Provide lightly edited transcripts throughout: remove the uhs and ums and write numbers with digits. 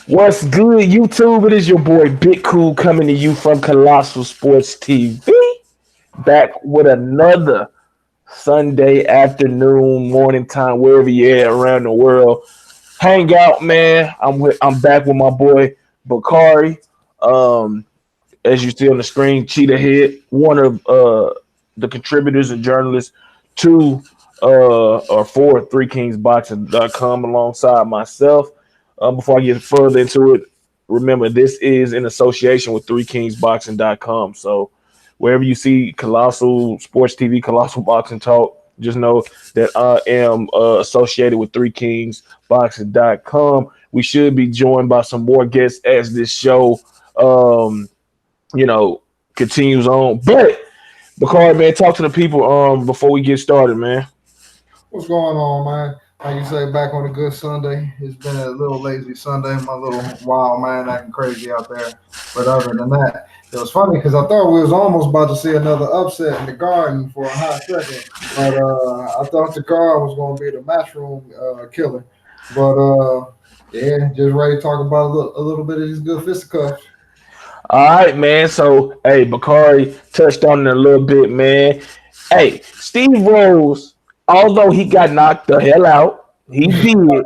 What's good, YouTube? It is your boy Big Cool coming to you from Colossal Sports TV. Back with another Sunday afternoon, morning time, wherever you're at around the world. Hang out, man. I'm back with my boy Bakari. Um, as you see on the screen, Cheetah Head, one of the contributors and journalists to or for 3kingsboxing.com alongside myself. Before I get further into it, remember this is in association with 3kingsboxing.com. So wherever you see Colossal Sports TV, Colossal Boxing Talk, just know that I am associated with 3kingsboxing.com. We should be joined by some more guests as this show um, you know, continues on. But Bakari, man, talk to the people before we get started, man. What's going on, man? Like you say, back on a good Sunday. It's been a little lazy Sunday, my little wild man acting crazy out there. But other than that, it was funny because I thought we was almost about to see another upset in the Garden for a hot second. But I thought the card was going to be the matchroom killer. But yeah, just ready to talk about a little bit of these good fisticuffs. All right, man. So, hey, Bakari touched on it a little bit, man. Hey, Steve Rose, although he got knocked the hell out, he did.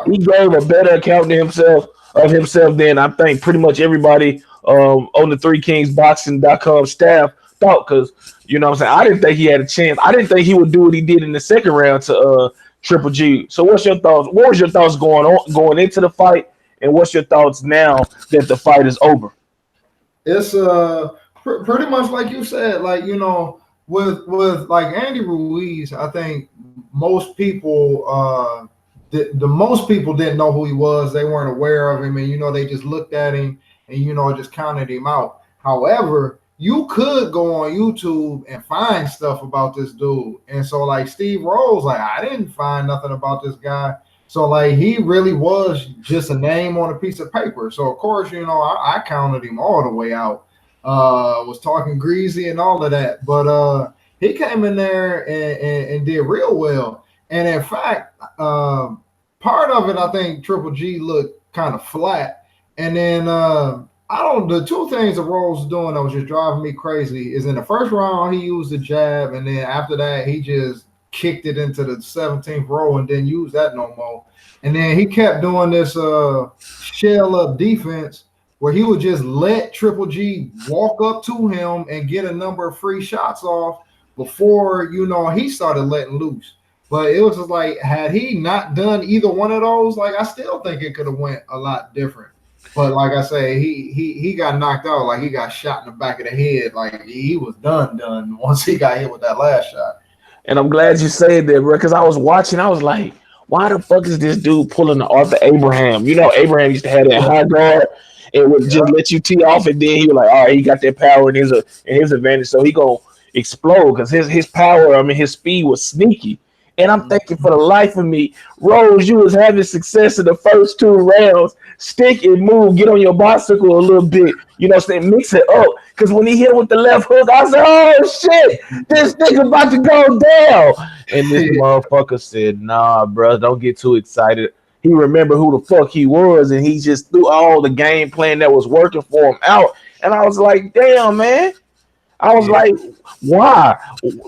He gave a better account of himself than I think pretty much everybody on the 3kingsboxing.com staff thought. Because you know what I'm saying, I didn't think he had a chance. I didn't think he would do what he did in the second round to Triple G. So, what's your thoughts? What was your thoughts going into the fight, and what's your thoughts now that the fight is over? It's pretty much like you said, like with like Andy Ruiz, I think most people the most people didn't know who he was. They weren't aware of him, and they just looked at him and just counted him out. However, you could go on YouTube and find stuff about this dude, and so like Steve Rose, like I didn't find nothing about this guy. So like he really was just a name on a piece of paper. So of course, I counted him all the way out. Was talking greasy and all of that. But he came in there and did real well. And in fact, part of it I think Triple G looked kind of flat. And then I don't the two things that Rose was doing that was just driving me crazy is in the first round he used the jab, and then after that he just kicked it into the 17th row and didn't use that no more. And then he kept doing this shell up defense where he would just let Triple G walk up to him and get a number of free shots off before he started letting loose. But it was just like, had he not done either one of those, like I still think it could have went a lot different. But like I say, he got knocked out, like he got shot in the back of the head, like he was done once he got hit with that last shot. And I'm glad you said that, bro, because I was watching. I was like, why the fuck is this dude pulling the Arthur Abraham? You know, Abraham used to have that high guard and would just let you tee off, and then he was like, all right, he got that power in his advantage, so he gonna explode because his power, I mean, his speed was sneaky. And I'm thinking for the life of me, Rose, you was having success in the first two rounds. Stick and move, get on your bicycle a little bit, mix it up. Because when he hit with the left hook, I said, oh shit, this nigga about to go down. And this motherfucker said, nah, bro, don't get too excited. He remembered who the fuck he was, and he just threw all the game plan that was working for him out. And I was like, damn, man. I was like, why,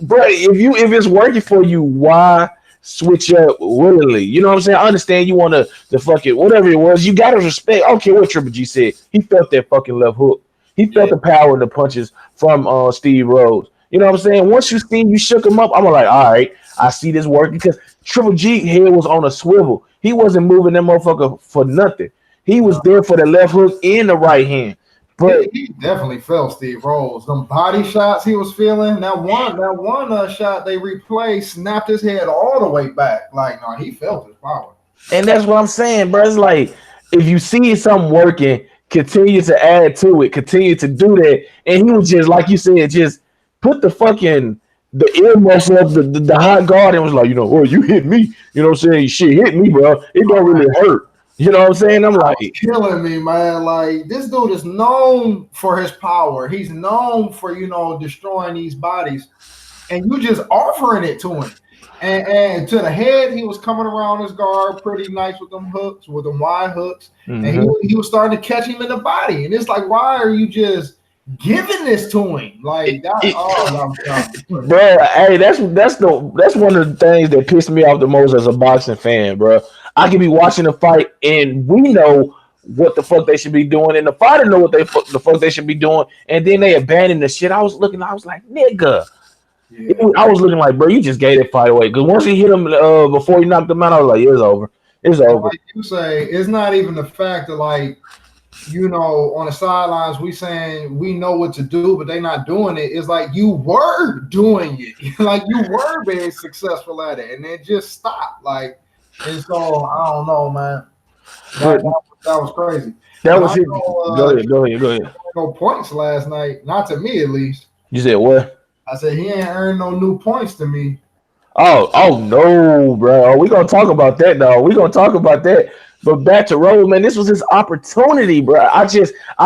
bro? If it's working for you, why switch up willingly? You know what I'm saying? I understand you want to fuck it, whatever it was. You gotta respect. I don't care what Triple G said. He felt that fucking left hook. He felt the power in the punches from Steve Rose. You know what I'm saying? Once you shook him up, I'm like, all right, I see this working because Triple G head was on a swivel. He wasn't moving that motherfucker for nothing. He was there for the left hook and the right hand. But he definitely felt Steve Rose. Them body shots he was feeling. That one shot they replayed snapped his head all the way back. Like, no, he felt his power. And that's what I'm saying, bro. It's like if you see something working, continue to add to it, continue to do that. And he was just like you said, just put the earmuffs of the high guard and was like, oh, you hit me. You know what I'm saying? Shit hit me, bro. It don't really hurt. You know what I'm saying? I'm like, killing me, man. Like this dude is known for his power. He's known for destroying these bodies, and you just offering it to him. And to the head, he was coming around his guard pretty nice with them hooks, with them wide hooks, and he was starting to catch him in the body. And it's like, why are you just giving this to him like that? Bro, hey, that's one of the things that pissed me off the most as a boxing fan, bro. I could be watching the fight, and we know what the fuck they should be doing, and the fighter know what the fuck they should be doing, and then they abandon the shit. I was like, nigga. Yeah. I was looking like, bro, you just gave that fight away. Because once he hit him before he knocked him out, I was like, it's over. It's over. Like you say, it's not even the fact that, like, you know, on the sidelines, we saying we know what to do, but they not doing it. It's like you were doing it. Like you were very successful at it, and it just stopped. Like, and so I don't know, man. That was crazy. That was it. Go ahead. No points last night, not to me at least. You said what? I said he ain't earned no new points to me. Oh no, bro. We gonna talk about that, though. We gonna talk about that. But back to Rose, man. This was his opportunity, bro. I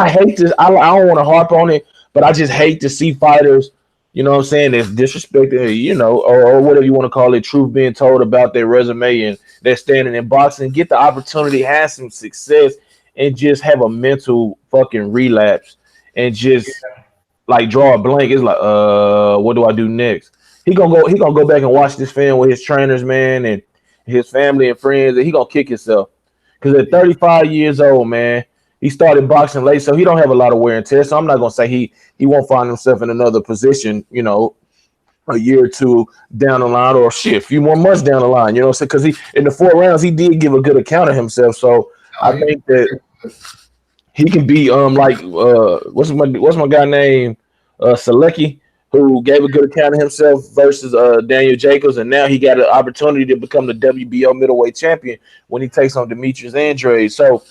hate this. I don't want to harp on it, but I just hate to see fighters, you know what I'm saying, that's disrespecting, you know, or whatever you want to call it, truth being told about their resume and they're standing in boxing, get the opportunity, have some success, and just have a mental fucking relapse and just like draw a blank. It's like, what do I do next? He gonna go back and watch this film with his trainers, man, and his family and friends, and he gonna kick himself. Because at 35 years old, man, he started boxing late, so he don't have a lot of wear and tear. So I'm not gonna say he won't find himself in another position, you know, a year or two down the line, or shit, a few more months down the line, you know. So because he in the 4 rounds he did give a good account of himself. So I think that he can be like what's my guy named Selecki, who gave a good account of himself versus Daniel Jacobs, and now he got an opportunity to become the WBO middleweight champion when he takes on Demetrius Andrade. So,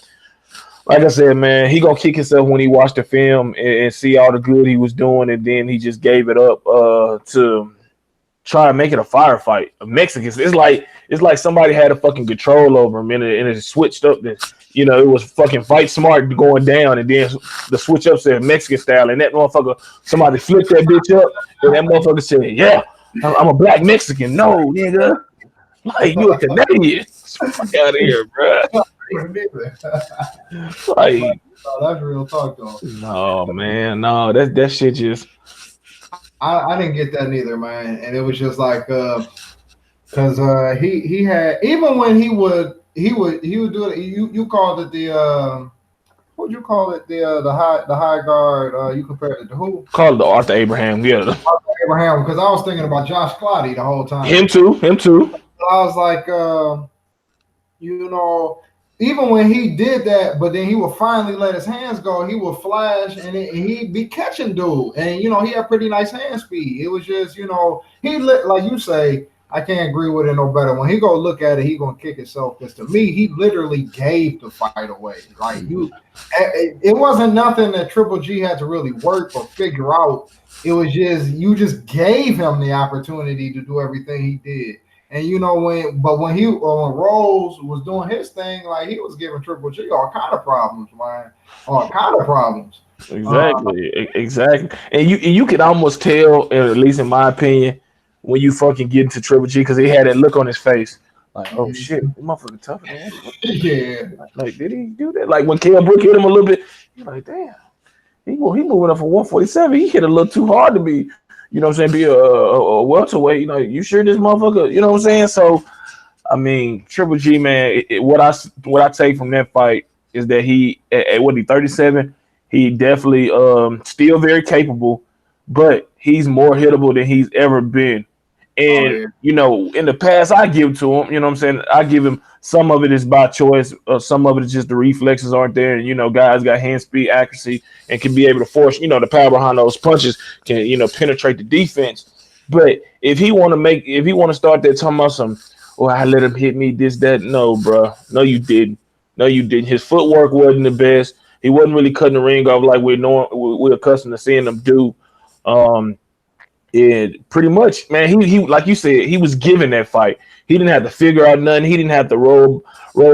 like I said, man, he gonna kick himself when he watched the film and see all the good he was doing, and then he just gave it up to try to make it a firefight. Mexicans, it's like somebody had a fucking control over him, and it switched up. This, you know, it was fucking fight smart going down, and then the switch up said Mexican style, and that motherfucker, somebody flipped that bitch up, and that motherfucker said, "Yeah, I'm a black Mexican." No, nigga, like you a Canadian. Fuck out of here, bro. Like, that's real talk, though. No, man, no, that shit just. I didn't get that neither, man, and it was just like, because he had, even when he would do it. You called it the what you call it, the high guard. You compared it to who? Called it the Arthur Abraham. Yeah, Arthur Abraham, because I was thinking about Josh Clottey the whole time. Him too. I was like, you know, even when he did that, but then he would finally let his hands go. He would flash, and he'd be catching dude, and you know he had pretty nice hand speed. It was just, you know, like you say. I can't agree with it no better. When he go look at it, he gonna kick himself. Because to me, he literally gave the fight away. Like it wasn't nothing that Triple G had to really work or figure out. It was just you just gave him the opportunity to do everything he did. And you know when Rolls was doing his thing, like he was giving Triple G all kind of problems, man, all kind of problems. Exactly. And you could almost tell, at least in my opinion, when you fucking get into Triple G, because he had that look on his face, like, oh shit, this motherfucker tough, man. Yeah. Like, did he do that? Like when Kell Brook hit him a little bit, you're like, damn, he moving up from 147. He hit a little too hard to be, you know what I'm saying, be a welterweight. You know, you sure this motherfucker, you know what I'm saying? So, I mean, Triple G, man, what I take from that fight is that he, at what, he 37, he definitely still very capable, but he's more hittable than he's ever been. And, you know, in the past, I give to him, you know what I'm saying? I give him, some of it is by choice, some of it is just the reflexes aren't there. And, you know, guys got hand speed, accuracy, and can be able to force, you know, the power behind those punches can, you know, penetrate the defense. But if he want to start there talking about some, oh, I let him hit me, this, that, no, bro. No, you didn't. His footwork wasn't the best. He wasn't really cutting the ring off like we're accustomed to seeing him do. And pretty much, man, he like you said, he was given that fight. He didn't have to figure out nothing. He didn't have to roll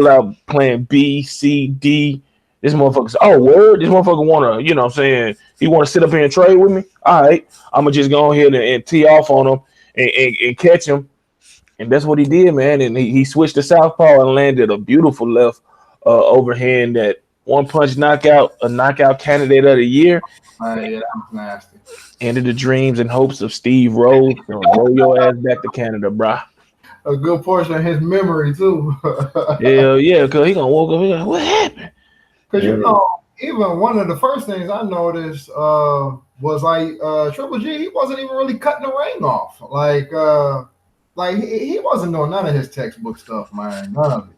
out plan B, C, D. This motherfucker, word. This motherfucker want to, you know what I'm saying, he want to sit up here and trade with me. All right, I'm going to just go ahead and tee off on him and catch him And that's what he did, man. And he switched to southpaw and landed a beautiful left overhand that one punch knockout, a knockout candidate of the year. Yeah, that was nasty. Ended the dreams and hopes of Steve Rose. So roll your ass back to Canada, brah. A good portion of his memory too. Hell yeah, cause he gonna walk up. He like, what happened? Because Yeah. you know, even one of the first things I noticed was like Triple G. He wasn't even really cutting the ring off. Like he wasn't doing none of his textbook stuff, man. None of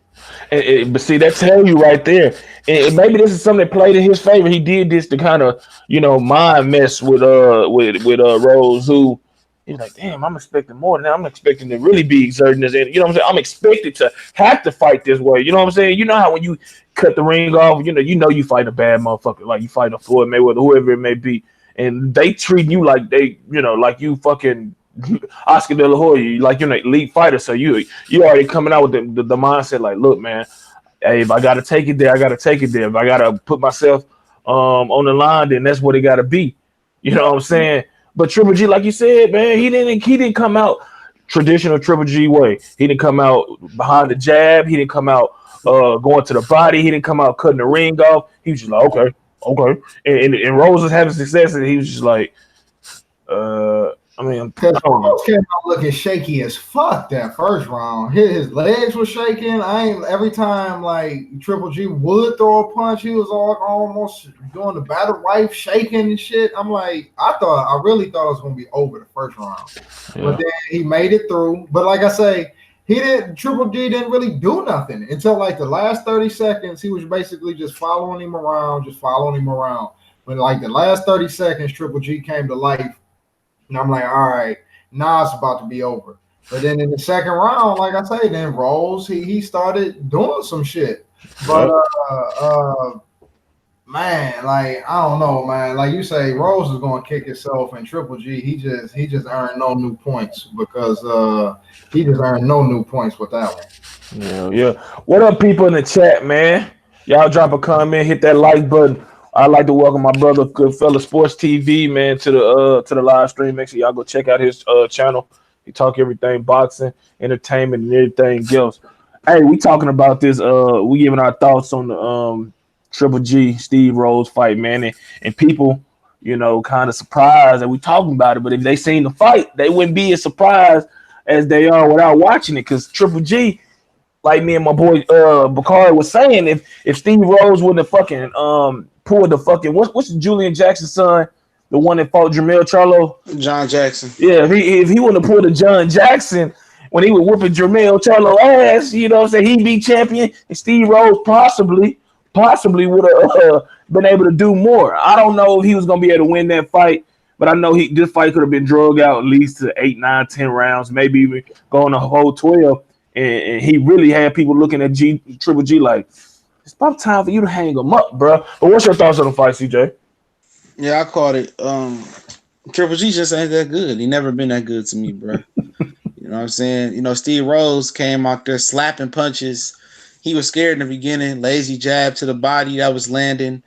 it. But see, that tell you right there. And maybe this is something that played in his favor. He did this to kind of, mind mess with Rose, who he's like, damn, I'm expecting more than that. I'm expecting to really be exerting this. And you know what I'm saying? I'm expected to have to fight this way. You know what I'm saying? You know how when you cut the ring off, you fight a bad motherfucker, like you fight a Floyd Mayweather, whoever it may be, and they treat you like like you fucking Oscar De La Hoya, like you're an elite fighter, so you already coming out with the mindset like, look, man, hey, if I gotta take it there, I gotta take it there. If I gotta put myself on the line, then that's what it gotta be. You know what I'm saying? But Triple G, like you said, man, he didn't come out traditional Triple G way. He didn't come out behind the jab. He didn't come out going to the body. He didn't come out cutting the ring off. He was just like, okay. And Rose was having success, and he was just like, Because Rose came out looking shaky as fuck that first round. His legs were shaking. Every time like Triple G would throw a punch, he was almost doing the battle wife shaking and shit. I'm like, I really thought it was gonna be over the first round. Yeah. But then he made it through. But like I say, Triple G didn't really do nothing until like the last 30 seconds. He was basically just following him around. But like the last 30 seconds, Triple G came to life. And I'm like, all right, now it's about to be over. But then in the second round, like I say, then Rolls, he started doing some shit. But man, like I don't know, man. Like you say, Rolls is gonna kick himself, and Triple G, he just earned no new points because he just earned no new points with that one. Yeah. What up, people in the chat, man? Y'all drop a comment, hit that like button. I'd like to welcome my brother, Goodfella Sports TV, man, to the live stream. Make sure y'all go check out his channel. He talk everything boxing, entertainment, and everything else. Hey, we talking about this. We giving our thoughts on the Triple G Steve Rose fight, man, and people, kind of surprised that we talking about it. But if they seen the fight, they wouldn't be as surprised as they are without watching it. Because Triple G, like me and my boy Bakari was saying, if Steve Rose wouldn't have fucking pulled the fucking what's Julian Jackson's son, the one that fought Jermell Charlo? John Jackson. Yeah, if he wouldn't have pulled a John Jackson when he was whooping Jermell Charlo ass, you know what I'm saying, he'd be champion, and Steve Rose possibly would have been able to do more. I don't know if he was gonna be able to win that fight, but I know this fight could have been drug out at least to 8, 9, 10 rounds, maybe even going a whole 12. And he really had people looking at Triple G like, it's about time for you to hang him up, bro. But what's your thoughts on the fight, CJ? Yeah, I caught it. Triple G just ain't that good. He never been that good to me, bro. You know what I'm saying? Steve Rose came out there slapping punches. He was scared in the beginning. Lazy jab to the body that was landing.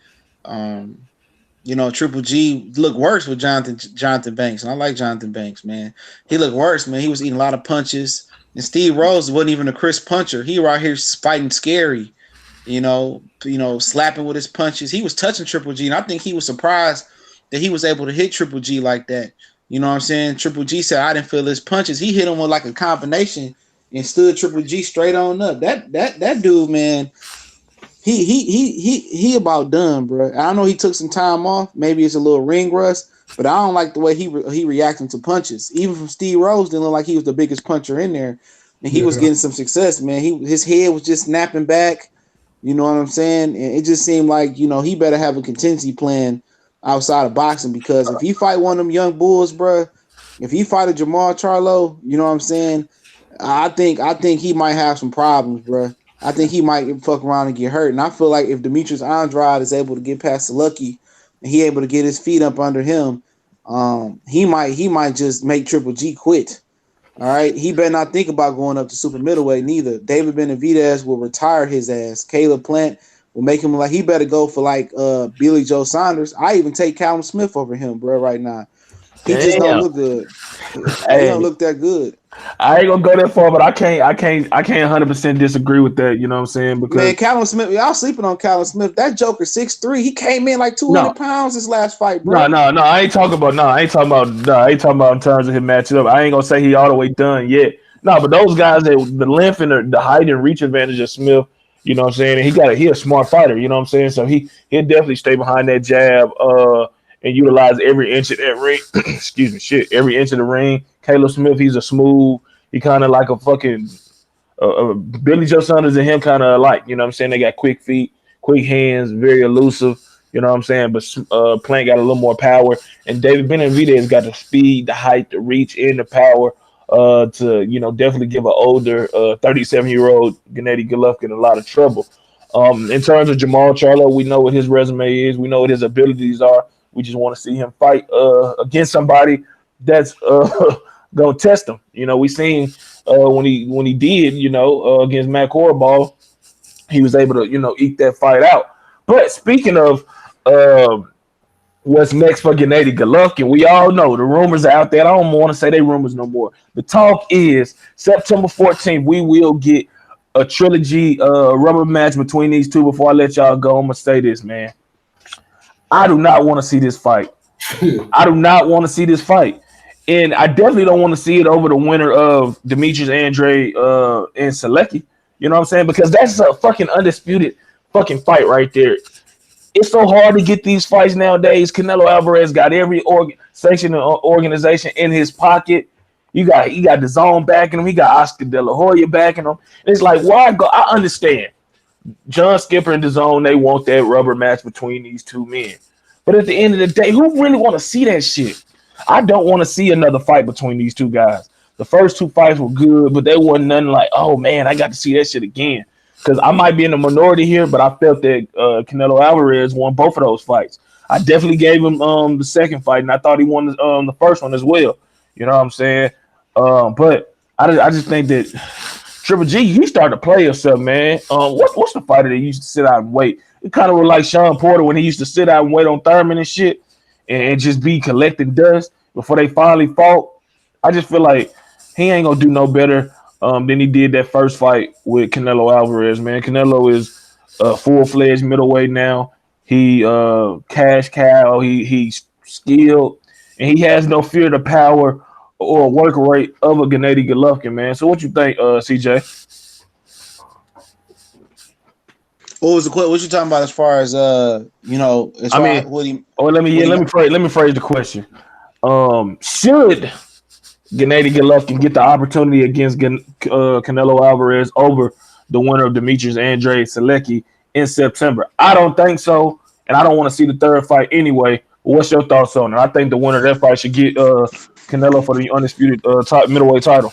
Triple G looked worse with Jonathan Banks. And I like Jonathan Banks, man. He looked worse, man. He was eating a lot of punches. And Steve Rose wasn't even a crisp puncher. He was out here fighting scary, slapping with his punches. He was touching Triple G, and I think he was surprised that he was able to hit Triple G like that. You know what I'm saying? Triple G said, I didn't feel his punches. He hit him with like a combination and stood Triple G straight on up. That dude, man, he about done, bro. I know he took some time off. Maybe it's a little ring rust, but I don't like the way he reacting to punches. Even from Steve Rose, didn't look like he was the biggest puncher in there. And he was getting some success, man. His head was just snapping back. You know what I'm saying? And it just seemed like, he better have a contingency plan outside of boxing, because if he fight one of them young bulls, bro, if he fight a Jamal Charlo, you know what I'm saying? I think he might have some problems, bro. I think he might fuck around and get hurt. And I feel like if Demetrius Andrade is able to get past Lucky and he able to get his feet up under him, he might just make Triple G quit. All right, he better not think about going up to super middleweight neither. David Benavidez will retire his ass. Caleb Plant will make him like he better go for like Billy Joe Saunders. I even take Callum Smith over him, bro, right now. He just don't Damn. look good. He don't Hey, look that good. I ain't gonna go that far, but I can't 100% disagree with that. You know what I'm saying? Because Man, Callum Smith, y'all sleeping on Callum Smith. That Joker 6'3". He came in like 200 no, pounds this last fight, no, bro. no, no. I ain't talking about. No, I ain't talking about. No, I ain't talking about in terms of him matching up. I ain't gonna say he all the way done yet. No, but those guys, the length and the height and reach advantage of Smith. You know what I'm saying? And he a smart fighter. You know what I'm saying? So he'll definitely stay behind that jab. And utilize every inch of that ring. Excuse me, shit. Every inch of the ring. Caleb Smith, he's a smooth. He kind of like a fucking Billy Joe Saunders and him kind of alike. You know what I'm saying? They got quick feet, quick hands, very elusive. You know what I'm saying? But Plant got a little more power, and David Benavidez got the speed, the height, the reach, and the power to definitely give an older 37-year-old Gennady Golovkin a lot of trouble. In terms of Jamal Charlo, we know what his resume is. We know what his abilities are. We just want to see him fight against somebody that's gonna test him. We seen when he did, against Matt Corrball, he was able to, eke that fight out. But speaking of uh, what's next for Gennady Golovkin, we all know the rumors are out there. I don't want to say they rumors no more. The talk is September 14th, we will get a trilogy rubber match between these two. Before I let y'all go, I'm gonna say this, man. I do not want to see this fight. I do not want to see this fight. And I definitely don't want to see it over the winner of Demetrius Andre and Selecki. You know what I'm saying? Because that's a fucking undisputed fucking fight right there. It's so hard to get these fights nowadays. Canelo Alvarez got every section of organization in his pocket. He got the zone backing him. He got Oscar De La Hoya backing him. It's like, why go? I understand. John Skipper and DAZN, they want that rubber match between these two men. But at the end of the day, who really want to see that shit? I don't want to see another fight between these two guys. The first two fights were good, but they wasn't nothing like, oh man, I got to see that shit again. Because I might be in the minority here, but I felt that Canelo Alvarez won both of those fights. I definitely gave him the second fight, and I thought he won the first one as well. You know what I'm saying? But I just think that Triple G, he started to play himself, man. What's the fighter that used to sit out and wait? It kind of was like Sean Porter when he used to sit out and wait on Thurman and shit and just be collecting dust before they finally fought. I just feel like he ain't going to do no better than he did that first fight with Canelo Alvarez, man. Canelo is a full-fledged middleweight now. He cash cow. He's skilled, and he has no fear of the power or work rate of a Gennady Golovkin, man. So what you think, CJ? What was the question? What you talking about as far as let me phrase the question. Should Gennady Golovkin get the opportunity against Canelo Alvarez over the winner of Demetrius Andre Selecki in September? I don't think so, and I don't want to see the third fight anyway. What's your thoughts on it? I think the winner of that fight should get Canelo for the undisputed middleweight title.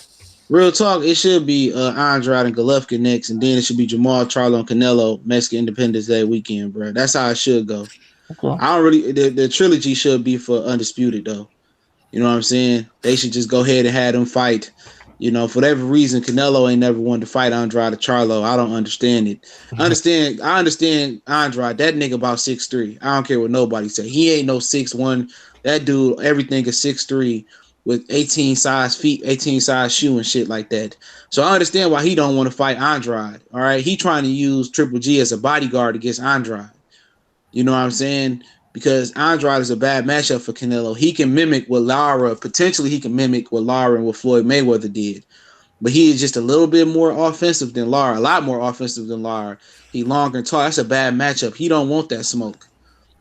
Real talk, it should be Andrade and Golovkin next, and then it should be Jamal Charlo and Canelo Mexican Independence Day weekend, bro. That's how it should go. Okay. I don't really. The trilogy should be for undisputed though. You know what I'm saying? They should just go ahead and have them fight. For whatever reason, Canelo ain't never wanted to fight Andrade Charlo. I don't understand it. I understand Andrade. That nigga about 6'3". I don't care what nobody say. He ain't no 6'1". That dude, everything is 6'3". With 18 size feet, 18 size shoe and shit like that. So I understand why he don't want to fight Andrade. All right. He trying to use Triple G as a bodyguard against Andrade. You know what I'm saying? Because Andrade is a bad matchup for Canelo. He can mimic what potentially he can mimic what Lara and what Floyd Mayweather did. But he is just a little bit more offensive than Lara, a lot more offensive than Lara. He longer and tall. That's a bad matchup. He don't want that smoke.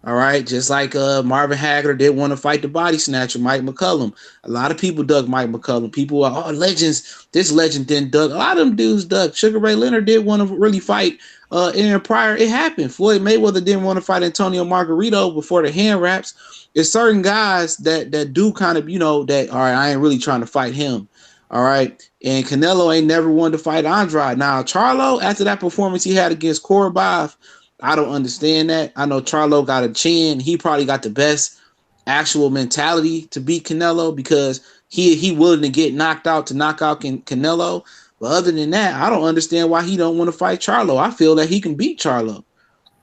All right, just like Marvin Hagler did want to fight the body snatcher, Mike McCullum. A lot of people dug Mike McCullum. People are, legends. This legend didn't dug. A lot of them dudes dug. Sugar Ray Leonard did want to really fight Aaron Pryor. It happened. Floyd Mayweather didn't want to fight Antonio Margarito before the hand wraps. There's certain guys that do kind of, that, all right, I ain't really trying to fight him. All right. And Canelo ain't never wanted to fight Andrade. Now, Charlo, after that performance he had against Korobov, I don't understand that. I know Charlo got a chin. He probably got the best actual mentality to beat Canelo because he willing to get knocked out to knock out Canelo. But other than that, I don't understand why he don't want to fight Charlo. I feel that he can beat Charlo.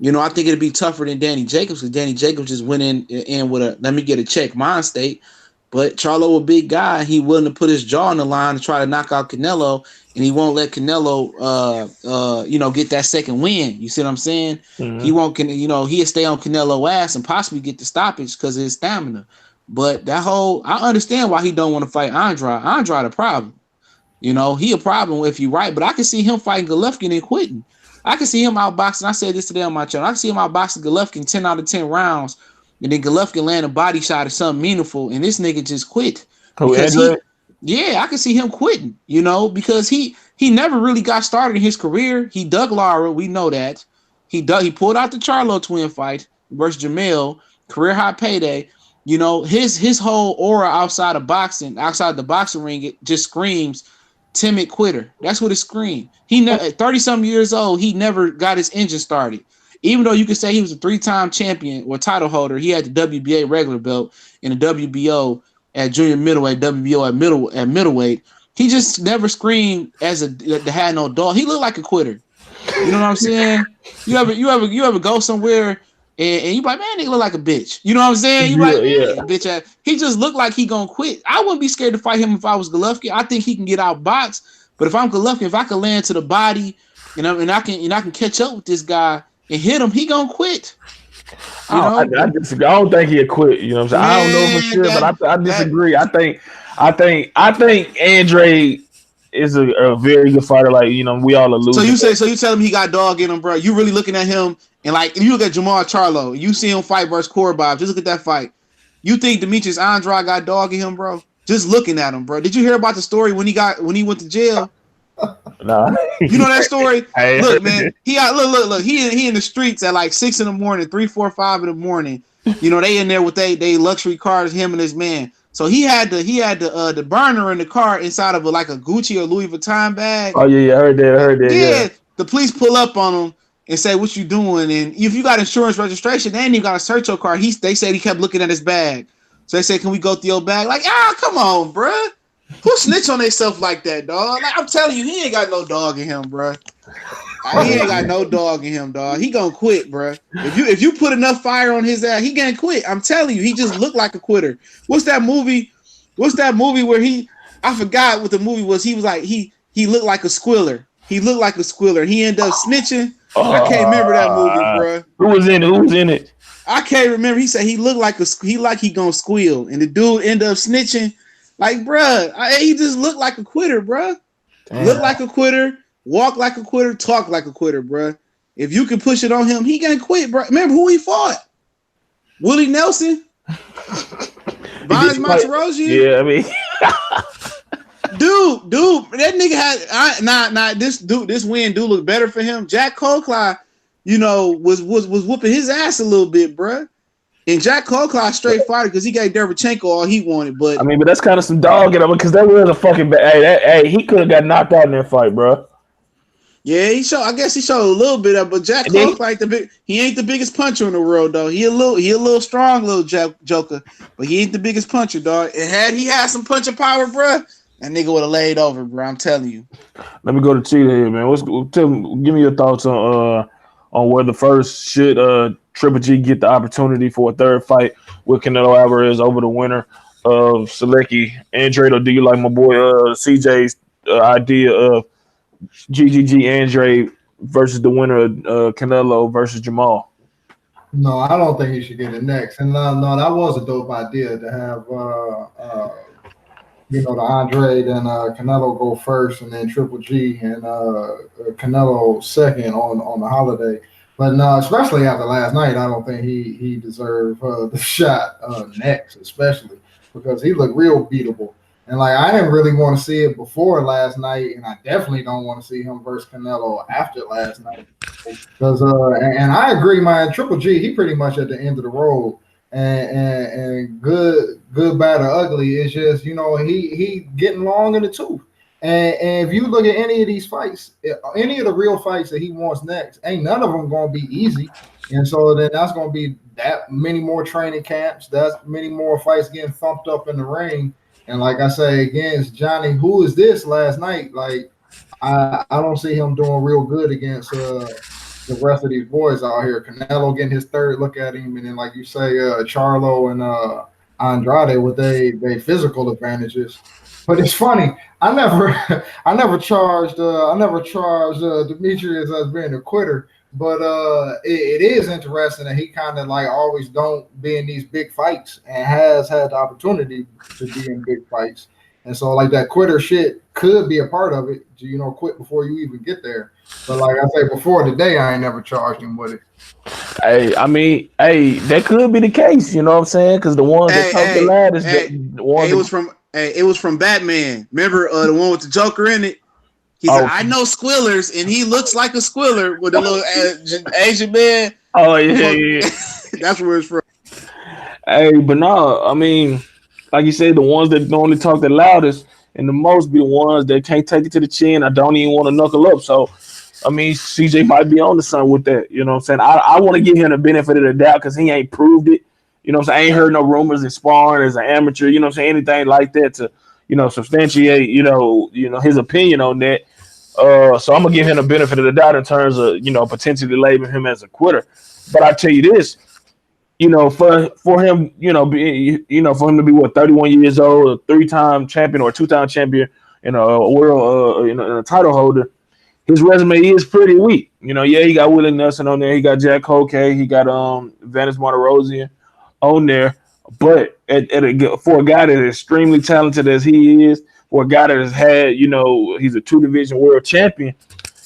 I think it'd be tougher than Danny Jacobs because Danny Jacobs just went in with a let me get a check mind state. But Charlo a big guy. He willing to put his jaw on the line to try to knock out Canelo, and he won't let Canelo, get that second win. You see what I'm saying? Mm-hmm. He won't, he'll stay on Canelo ass and possibly get the stoppage because of his stamina. But I understand why he don't want to fight Andrade. Andrade a problem. He a problem if you right. But I can see him fighting Golovkin and quitting. I can see him outboxing. I said this today on my channel. I can see him outboxing Golovkin 10 out of 10 rounds. And then Golovkin land a body shot or something meaningful, and this nigga just quit. Because I can see him quitting, because he never really got started in his career. He dug Lara, we know that. He pulled out the Charlo twin fight versus Jamel, career high payday. His whole aura outside the boxing ring, it just screams timid quitter. That's what it screams. He never 30-something years old, he never got his engine started. Even though you could say he was a 3-time champion or title holder, he had the WBA regular belt and the WBO at junior middleweight, WBO at middleweight. He just never screamed that had no dog. He looked like a quitter. You know what I'm saying? You ever go somewhere and you like, man, nigga look like a bitch. You know what I'm saying? You like, man, bitch ass. He just looked like he gonna quit. I wouldn't be scared to fight him if I was Golovkin. I think he can get outboxed. But if I'm Golovkin, if I can land to the body, and I can catch up with this guy and hit him, he gonna quit. I disagree. I don't think he'll quit. You know what I'm saying? I don't know for sure, but I disagree. I think Andre is a very good fighter. Like, we all allude. So you tell him he got dog in him, bro. You really looking at him and like if you look at Jamal Charlo, you see him fight versus Korobov. Just look at that fight. You think Demetrius Andrade got dog in him, bro? Just looking at him, bro. Did you hear about the story when he went to jail? No. You know that story? Look, man. Look. He in the streets at like 6 a.m, 3, 4, 5 a.m. They in there with they luxury cars, him and his man. So he had the burner in the car inside of a Gucci or Louis Vuitton bag. Oh yeah, I heard that. Yeah, the police pull up on him and say, "What you doing?" And if you got insurance registration, they ain't even got to search your car. They said he kept looking at his bag. So they said, "Can we go through your bag?" Like, come on, bruh. Who snitch on themselves like that, dog? Like, I'm telling you, he ain't got no dog in him, bruh. He ain't got no dog in him, dog. He gonna quit, bruh. If you put enough fire on his ass, he gonna quit. I'm telling you, he just looked like a quitter. What's that movie where I forgot what the movie was. He was like, he looked like a squiller. He looked like a squiller. He ended up snitching. I can't remember that movie, bruh. Who was in it? I can't remember. He said he looked like he gonna squeal, and the dude ended up snitching. Like, bruh, he just looked like a quitter, bruh. Damn. Look like a quitter, walk like a quitter, talk like a quitter, bruh. If you can push it on him, he gonna quit, bruh. Remember who he fought? Willie Nelson? Vines Monterosian? Yeah, I mean. dude, that nigga had this win do look better for him. Jack Colclough, was whooping his ass a little bit, bruh. And Jack Colclough straight fighter because he gave Derevchenko all he wanted, but that's kind of some dog in him because that was a fucking bad. He could have got knocked out in that fight, bro. Yeah, I guess he showed a little bit of, but Jack Colclough he ain't the biggest puncher in the world though. He a little strong little joker, but he ain't the biggest puncher, dog. And had he had some punching power, bro, that nigga would have laid over, bro. I'm telling you. Let me go to Cheetah here, man. Give me your thoughts on whether first should Triple G get the opportunity for a third fight with Canelo Alvarez over the winner of Selecki Andrade, or do you like my boy CJ's idea of GGG Andrade versus the winner of Canelo versus Jamal? No, I don't think he should get it next. And no, that was a dope idea to have the Andrade and Canelo go first, and then Triple G and Canelo second on the holiday. But no, especially after last night, I don't think he deserved the shot next, especially because he looked real beatable. And I didn't really want to see it before last night, and I definitely don't want to see him versus Canelo after last night. Because and I agree, man. Triple G, he pretty much at the end of the road, and good, bad, or ugly. It's just he getting long in the tooth. And if you look at any of these fights, any of the real fights that he wants next, ain't none of them going to be easy. And so then that's going to be that many more training camps. That's many more fights getting thumped up in the ring. And like I say, against Johnny, who is this last night? I don't see him doing real good against the rest of these boys out here. Canelo getting his third look at him. And then, like you say, Charlo Andrade with they physical advantages. But it's funny. I never I never charged Demetrius as being a quitter. But it is interesting that he kind of like always don't be in these big fights and has had the opportunity to be in big fights. And so like that quitter shit could be a part of it. To, quit before you even get there. But like I say before today, I ain't never charged him with it. Hey, I mean, hey, that could be the case. You know what I'm saying? Because the ones that talk the loudest, the ones it was from Batman. Remember the one with the Joker in it? He said, "I know squillers," and he looks like a squiller with a little Asian man. Oh yeah. That's where it's from. Hey, but no, I mean, like you said, the ones that normally talk the loudest and the most be the ones that can't take it to the chin. I don't even want to knuckle up. So, I mean, CJ might be on the sun with that. You know what I'm saying? I want to give him the benefit of the doubt because he ain't proved it. You know what I'm saying? I ain't heard no rumors in sparring as an amateur. You know what I'm saying? Anything like that to, substantiate, his opinion on that. So I'm gonna give him the benefit of the doubt in terms of, potentially labeling him as a quitter. But I tell you this, for him, for him to be 31 years old, a 3-time champion or a 2-time champion, a world, a title holder, his resume is pretty weak. Yeah, he got Willie Nelson on there, he got Jack Holkay, he got Vanis Martirosyan on there, but for a guy that is extremely talented as he is, for a guy that has had, he's a 2-division world champion,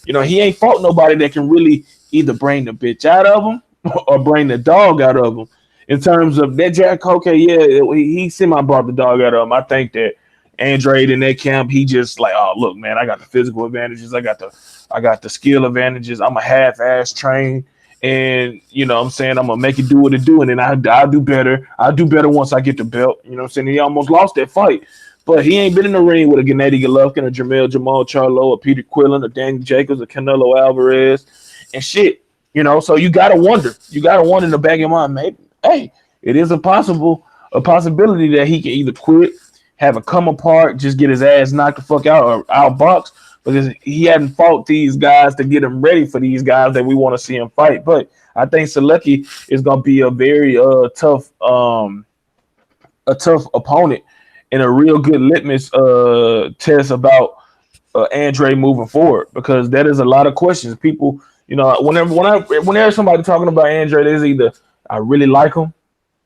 he ain't fought nobody that can really either bring the bitch out of him or bring the dog out of him. In terms of that Jack Holkay, yeah, he semi brought the dog out of him. I think that Andrade in that camp, he just like, oh look, man, I got the physical advantages, I got the skill advantages. I'm a half-ass trained, and I'm saying I'm gonna make it do what it do, and then I'll do better. I'll do better once I get the belt. You know what I'm saying? He almost lost that fight. But he ain't been in the ring with a Gennady Golovkin, a Jamal Charlo, a Peter Quillen, a Danny Jacobs, a Canelo Alvarez, and shit. So you gotta wonder. You gotta wonder in the back of your mind, maybe, hey, it is a possibility that he can either quit, have a come apart, just get his ass knocked the fuck out or outbox, because he hadn't fought these guys to get him ready for these guys that we want to see him fight. But I think Selecki is gonna be a very tough opponent and a real good litmus test about Andre moving forward, because that is a lot of questions. People, whenever somebody talking about Andre, there's either I really like him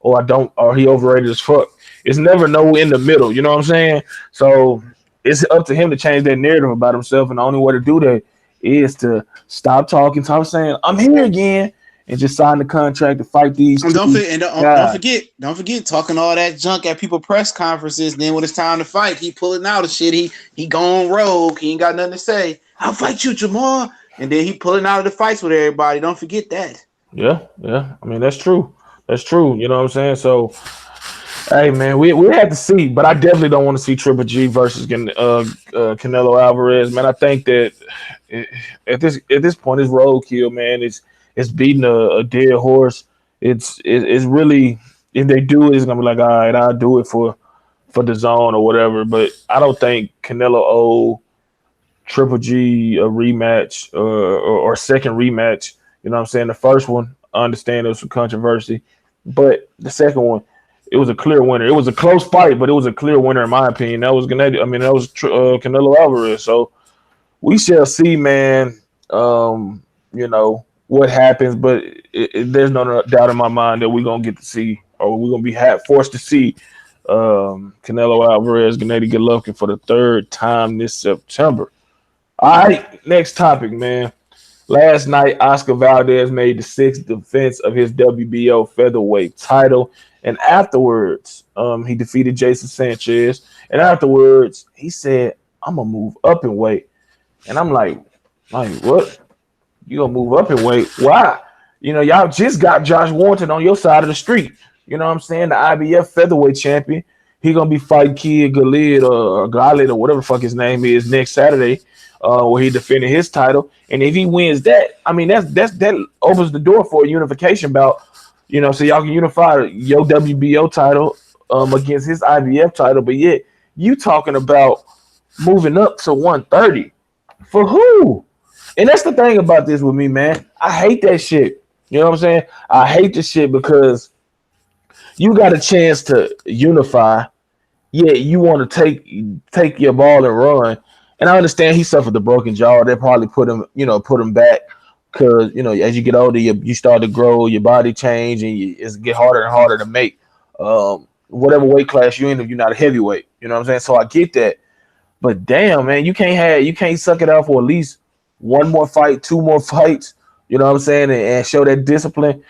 or I don't, or he overrated as fuck. It's never no in the middle. You know what I'm saying? So it's up to him to change that narrative about himself, and the only way to do that is to stop saying I'm here again, and just sign the contract to fight these. Don't forget talking all that junk at people press conferences. Then when it's time to fight, he pulling out of shit. He going rogue. He ain't got nothing to say. I'll fight you, Jamal. And then he pulling out of the fights with everybody. Don't forget that. Yeah. I mean, that's true. You know what I'm saying? So, hey man, we have to see, but I definitely don't want to see Triple G versus Canelo Alvarez. Man, I think that at this point, it's roadkill, man. It's beating a dead horse. It's really, if they do it, it's gonna be like, all right, I'll do it for the zone or whatever. But I don't think Canelo owed Triple G a rematch or second rematch. You know what I'm saying? The first one, I understand there was some controversy, but the second one, it was a clear winner. It was a close fight, but it was a clear winner in my opinion. That was Canelo Alvarez. So we shall see, man. What happens, but there's no doubt in my mind that we're gonna get to see, or we're gonna be forced to see Canelo Alvarez, Gennady Golovkin for the 3rd time this September. All right, next topic, man. Last night, Oscar Valdez made the 6th defense of his WBO featherweight title, and afterwards, he defeated Jason Sanchez. And afterwards, he said, "I'm gonna move up in weight," and I'm like, what? You gonna move up in weight? Why? Y'all just got Josh Warrington on your side of the street. You know what I'm saying? The IBF featherweight champion. He gonna be fighting Kid Khalid or whatever the fuck his name is next Saturday, where he defended his title. And if he wins that, I mean that opens the door for a unification bout. So y'all can unify your WBO title against his IBF title. But yet you talking about moving up to 130 for who? And that's the thing about this with me, man. I hate that shit. You know what I'm saying? I hate this shit because you got a chance to unify. Yeah, you want to take your ball and run. And I understand he suffered the broken jaw. They probably put him back because as you get older, you start to grow, your body change, and it's get harder and harder to make whatever weight class you're in if you're not a heavyweight. You know what I'm saying? So I get that, but damn, man, you can't suck it out for at least one more fight, two more fights. You know what I'm saying, and show that discipline,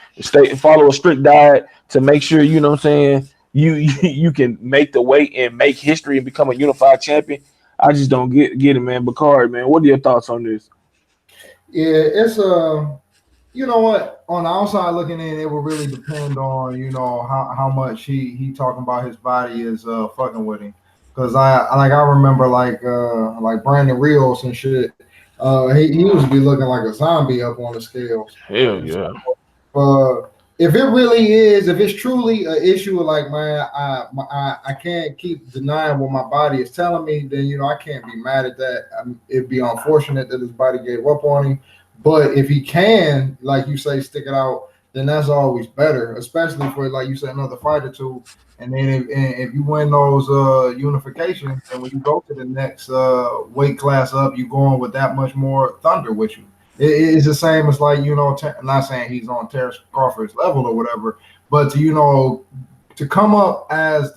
follow a strict diet to make sure what I'm saying you can make the weight and make history and become a unified champion. I just don't get it, man. Bakari, man, what are your thoughts on this? Yeah, it's you know what? On the outside looking in, it will really depend on how much he talking about his body is fucking with him. Because I remember like Brandon Rios and shit. He used to be looking like a zombie up on the scales. Hell And yeah. so, if it really is, if it's truly an issue, like man, I can't keep denying what my body is telling me, then I can't be mad at that. It'd be unfortunate that his body gave up on him, but if he can, like you say, stick it out, then that's always better, especially for like you said, another fight or two. And then if you win those unifications, and when you go to the next weight class up, you going with that much more thunder with you. It's the same as like not saying he's on Terrence Crawford's level or whatever, but to come up as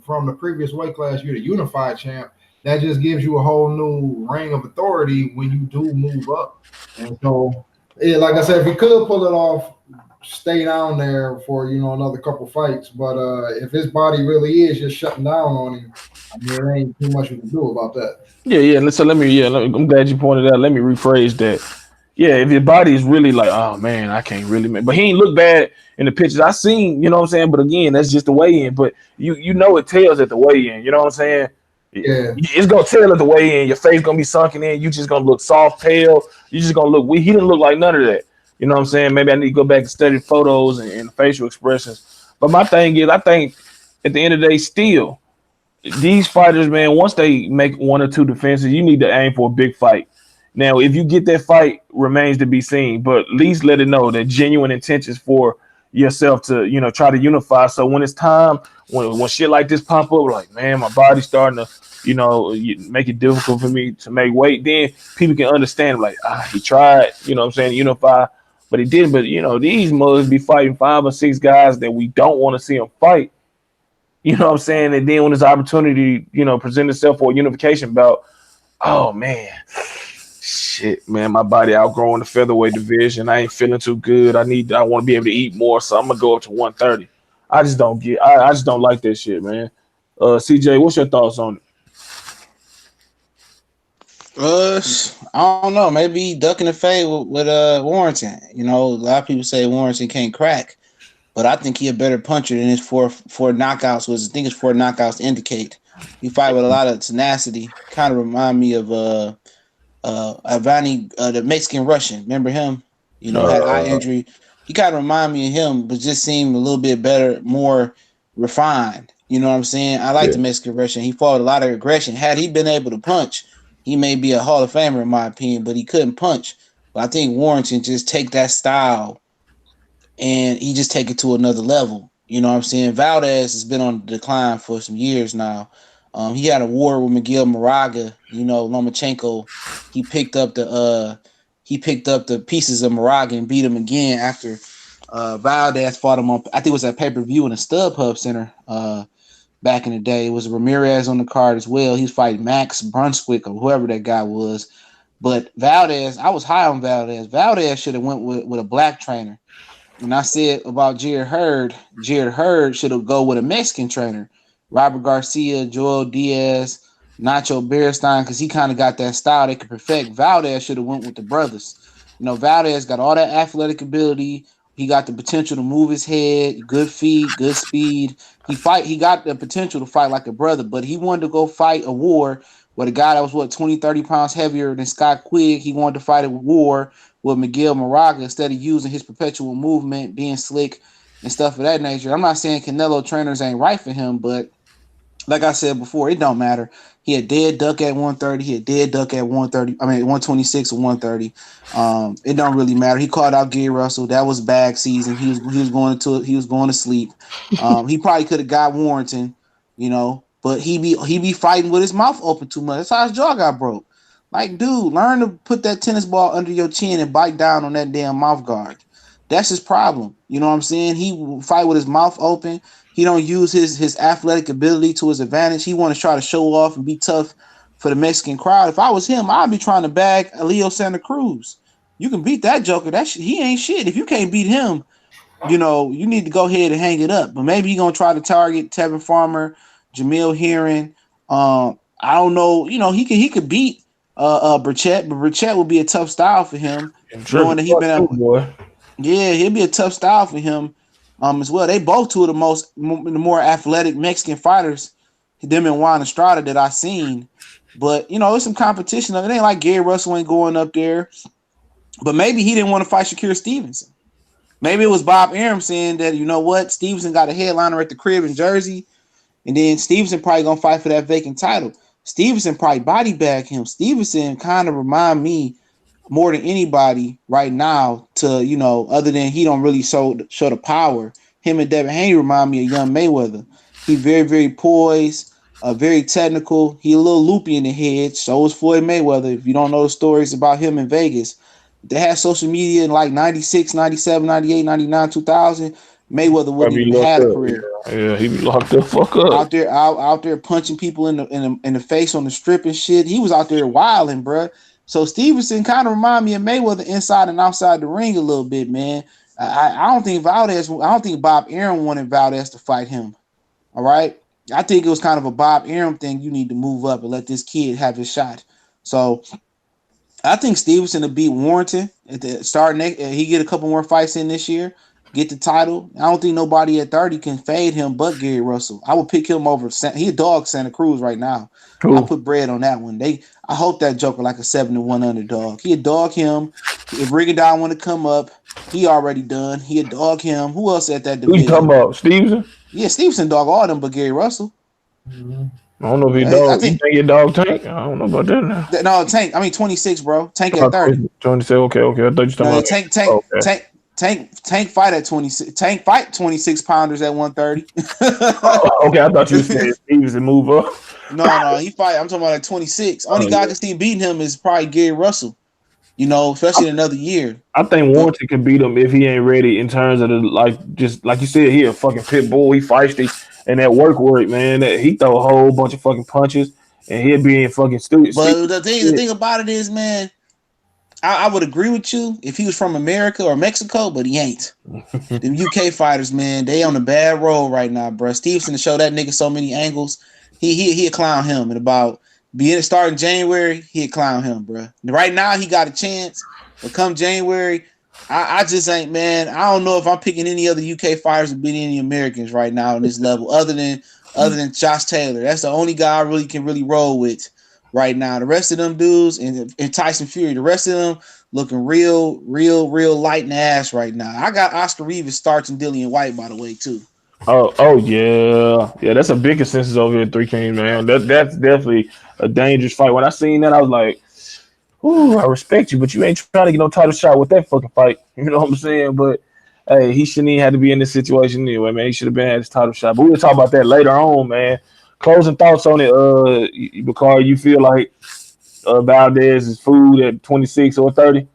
from the previous weight class, you're the unified champ. That just gives you a whole new ring of authority when you do move up. And so, like I said, if he could pull it off, stay down there for another couple fights. But if his body really is just shutting down on him, I mean, there ain't too much you can do about that. Yeah. So I'm glad you pointed out. Let me rephrase that. Yeah, if your body is really like, oh man, I can't really make, but he ain't look bad in the pictures I seen, you know what I'm saying? But again, that's just the weigh in. But it tells at the weigh in, you know what I'm saying? Yeah. It's gonna tell at the weigh in, your face gonna be sunken in, you just gonna look soft, pale, you just gonna look weak. He didn't look like none of that. You know what I'm saying? Maybe I need to go back and study photos and facial expressions. But my thing is, I think at the end of the day, still, these fighters, man, once they make one or two defenses, you need to aim for a big fight. Now, if you get that fight, remains to be seen, but at least let it know that genuine intentions for yourself to, try to unify. So when it's time, when shit like this pop up, like, man, my body's starting to, make it difficult for me to make weight, then people can understand, like, he tried, what I'm saying, unify, but he didn't. But, these mugs be fighting 5 or 6 guys that we don't want to see them fight. You know what I'm saying? And then when this opportunity, present itself for a unification bout, oh man, shit, man, my body outgrowing the featherweight division. I ain't feeling too good. I want to be able to eat more, so I'm gonna go up to 130. I just don't like that shit, man. CJ, what's your thoughts on it? I don't know. Maybe ducking the fade with Warrington. A lot of people say Warrington can't crack, but I think he a better puncher than his four knockouts was. I think his 4 knockouts indicate. He fight with a lot of tenacity. Kind of remind me of Ivani, the Mexican Russian. Remember him? Had eye injury. He kind of remind me of him, but just seemed a little bit better, more refined. You know what I'm saying? I like the Mexican Russian. He fought a lot of aggression. Had he been able to punch, he may be a Hall of Famer in my opinion, but he couldn't punch. But I think Warrington just take that style and he just take it to another level. You know what I'm saying? Valdez has been on the decline for some years now. He had a war with Miguel Moraga. Lomachenko. He picked up the pieces of Moraga and beat him again after Valdez fought him on. I think it was at pay-per-view in the StubHub Center back in the day. It was Ramirez on the card as well. He was fighting Max Brunswick or whoever that guy was. But Valdez, I was high on Valdez. Valdez should have went with a black trainer. When I said about Jared Hurd should have go with a Mexican trainer. Robert Garcia, Joel Diaz, Nacho Beristain, because he kind of got that style they could perfect. Valdez should have went with the brothers. Valdez got all that athletic ability. He got the potential to move his head, good feet, good speed. He got the potential to fight like a brother, but he wanted to go fight a war with a guy that was 20, 30 pounds heavier than Scott Quigg. He wanted to fight a war with Miguel Moraga instead of using his perpetual movement, being slick and stuff of that nature. I'm not saying Canelo trainers ain't right for him, but like I said before, it don't matter. He had dead duck at 130. He had dead duck at 130. I mean 126 or 130. It don't really matter. He called out Gary Russell. That was bag season. He was going to sleep. He probably could have got Warrington, but he be fighting with his mouth open too much. That's how his jaw got broke. Like, dude, learn to put that tennis ball under your chin and bite down on that damn mouth guard. That's his problem. You know what I'm saying? He will fight with his mouth open. He don't use his athletic ability to his advantage. He want to try to show off and be tough for the Mexican crowd. If I was him, I'd be trying to bag Leo Santa Cruz. You can beat that Joker. He ain't shit. If you can't beat him, you need to go ahead and hang it up. But maybe he's gonna try to target Tevin Farmer, Jamil Heron. I don't know. He could beat Burchett, but Burchett would be a tough style for him. Knowing that he'll be a tough style for him. As well. They both two of the more athletic Mexican fighters, them and Juan Estrada, that I've seen. But it's some competition. It ain't like Gary Russell ain't going up there. But maybe he didn't want to fight Shakur Stevenson. Maybe it was Bob Arum saying that, Stevenson got a headliner at the crib in Jersey, and then Stevenson probably gonna fight for that vacant title. Stevenson probably body bag him. Stevenson kind of remind me more than anybody right now to, other than he don't really show the power. Him and Devin Haney remind me of young Mayweather. He very, very poised, very technical. He a little loopy in the head. So is Floyd Mayweather. If you don't know the stories about him in Vegas, they had social media in like 96, 97, 98, 99, 2000. Mayweather wouldn't even have a career. Yeah, he be locked the fuck up. Out there punching people in the face on the strip and shit. He was out there wilding, bro. So Stevenson kind of remind me of Mayweather inside and outside the ring a little bit, man. I don't think Bob Arum wanted Valdez to fight him. All right. I think it was kind of a Bob Arum thing. You need to move up and let this kid have his shot. So I think Stevenson will beat Warrington at the start next. He get a couple more fights in this year, get the title. I don't think nobody at 30 can fade him but Gary Russell. I would pick him over. He a dog Santa Cruz right now. Cool. I put bread on that one. I hope that Joker like a 7-1 underdog. He a dog him. If Rigondeaux want to come up, he already done. He a dog him. Who else at that division? Who you talking about? Stevenson? Yeah, Stevenson dog all them but Gary Russell. Mm-hmm. I don't know if he dog. You think your dog Tank? I don't know about that now. No, Tank. I mean 26, bro. Tank at 30. 26. Okay. I thought you talking about Tank fight at 26. Tank fight 26 pounders at 130. Okay, I thought you said Stevenson move up. No, he fight. I'm talking about at 26. Only guy can see beating him is probably Gary Russell. Especially in another year. I think Warrington can beat him if he ain't ready in terms of just like you said, he a fucking pit bull. He feisty and that work, man. He throw a whole bunch of fucking punches and he'll be in fucking stupid. But the thing about it is, man, I would agree with you if he was from America or Mexico, but he ain't. Them UK fighters, man, they on a bad roll right now, bro. Stevenson to show that nigga so many angles. He'll clown him in about starting January. He'll clown him, bro. Right now he got a chance, but come January, I just ain't, man. I don't know if I'm picking any other UK fighters to beat any Americans right now on this level, other than Josh Taylor. That's the only guy I really can roll with right now. The rest of them dudes and Tyson Fury, the rest of them looking real light in the ass right now. I got Oscar Rivas starting Dillian White, by the way, too. Oh yeah. That's a big consensus over here at Three Kings, man. That's definitely a dangerous fight. When I seen that, I was like, "Ooh, I respect you, but you ain't trying to get no title shot with that fucking fight." You know what I'm saying? But hey, he shouldn't even have to be in this situation anyway, man. He should have been had his title shot. But we'll talk about that later on, man. Closing thoughts on it, because you feel like Valdez is food at 26 or 30?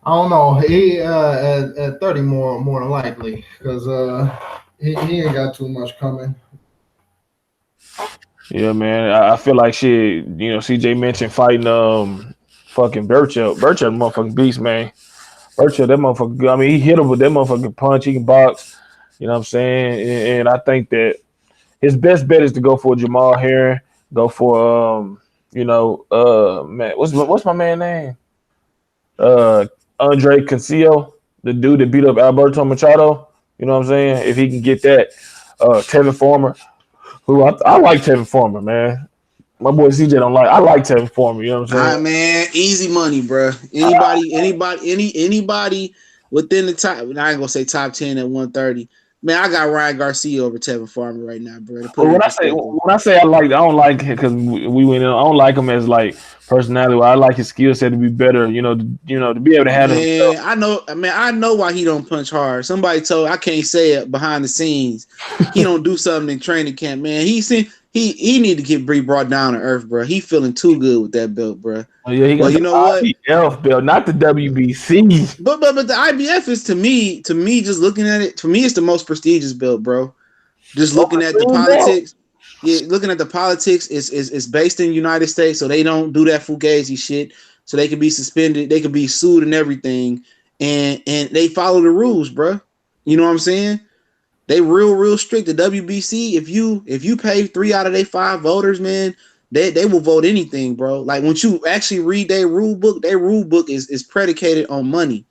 I don't know. He at 30 more than likely because he ain't got too much coming. Yeah, man. I feel like shit. CJ mentioned fighting fucking Burchell. Burchell, motherfucking beast, man. Burchell, that motherfucker. I mean, he hit him with that motherfucking punch. He can box. You know what I'm saying? And I think that his best bet is to go for Jamal Heron. Go for man. What's my man name? Andre Cancillo, the dude that beat up Alberto Machado. You know what I'm saying? If he can get that, Tevin Farmer, who I like Tevin Farmer, man. My boy CJ don't like. I like Tevin Farmer. You know what I'm saying? Man, easy money, bro. Anybody within the top. I ain't gonna say top 10 at 130, Man, I got Ryan Garcia over Tevin Farmer right now, bro. But when I say I don't like him because we went in, I don't like him as like personality. I like his skill set to be better. To be able to handle himself. Man, I know. Man, I know why he don't punch hard. Somebody told I can't say it behind the scenes. He don't do something in training camp, man. He need to get brought down to earth, bro. He feeling too good with that belt, bro. Oh, yeah, he got the IBF belt, not the WBC. But the IBF is to me just looking at it, for me it's the most prestigious belt, bro. Just looking at the politics. Yeah, looking at the politics, it's based in the United States, so they don't do that fugazi shit. So they can be suspended, they can be sued and everything, and they follow the rules, bro. You know what I'm saying? They real strict. The WBC, if you pay 3 out of their 5 voters, man, they will vote anything, bro. Like once you actually read their rule book is predicated on money.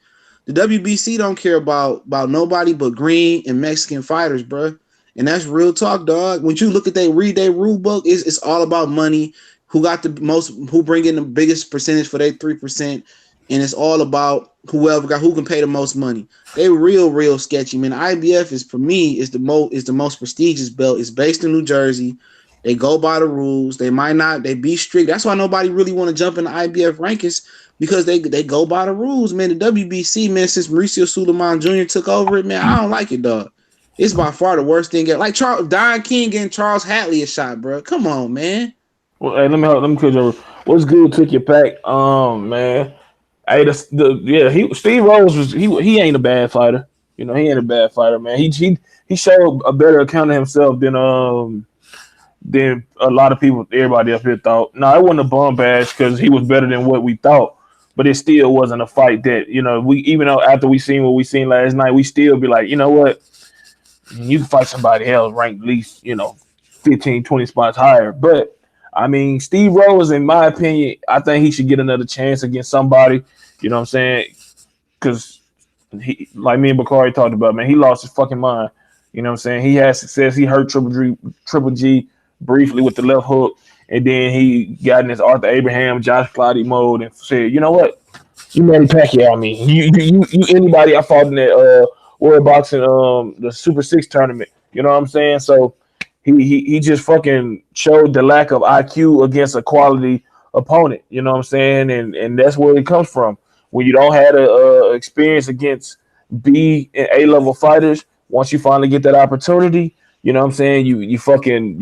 The WBC don't care about nobody but green and Mexican fighters, bro. And that's real talk, dog. When you look at read their rule book, it's all about money. Who got the most? Who bring in the biggest percentage for their 3%? And it's all about who can pay the most money. They real sketchy, man. IBF is, for me, is the most prestigious belt. It's based in New Jersey. They go by the rules. They be strict. That's why nobody really want to jump in the IBF rankings, because they go by the rules, man. The WBC, man, since Mauricio Suleiman Jr. took over it, man, I don't like it, dog. It's by far the worst thing. Like Don King and Charles Hatley a shot, bro. Come on, man. Well, hey, let me quick over. What's good? Took your pack, man. Hey, Steve Rose he ain't a bad fighter. He ain't a bad fighter, man. He showed a better account of himself than a lot of people, everybody up here thought. No, it wasn't a bum bash because he was better than what we thought, but it still wasn't a fight that we, even though after we seen what we seen last night, we still be like, you know what, you can fight somebody else ranked at least 15, 20 spots higher. But I mean, Steve Rose, in my opinion, I think he should get another chance against somebody. You know what I'm saying? Because he, like me and Bakari talked about, man, he lost his fucking mind. You know what I'm saying? He had success. He hurt Triple G briefly with the left hook, and then he got in his Arthur Abraham, Josh Clottey mode and said, you know what? You Manny Pacquiao, I mean. You anybody I fought in that World Boxing the Super 6 tournament. You know what I'm saying? So he just fucking showed the lack of IQ against a quality opponent. You know what I'm saying? And that's where it comes from. When you don't have a experience against B and A level fighters, once you finally get that opportunity, you know what I'm saying, you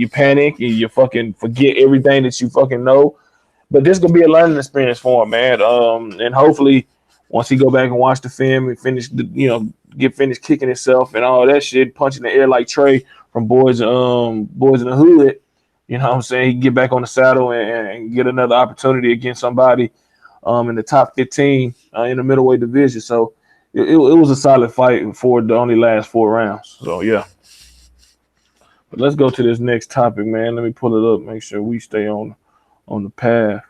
panic and you fucking forget everything that you fucking know. But this gonna be a learning experience for him, man. And hopefully once he go back and watch the film and finish get finished kicking himself and all that shit, punching the air like Trey from Boys in the Hood, you know what I'm saying, he can get back on the saddle and get another opportunity against somebody in the top 15 in the middleweight division. So it was a solid fight for the only last 4 rounds. So yeah. But let's go to this next topic, man. Let me pull it up, make sure we stay on the path.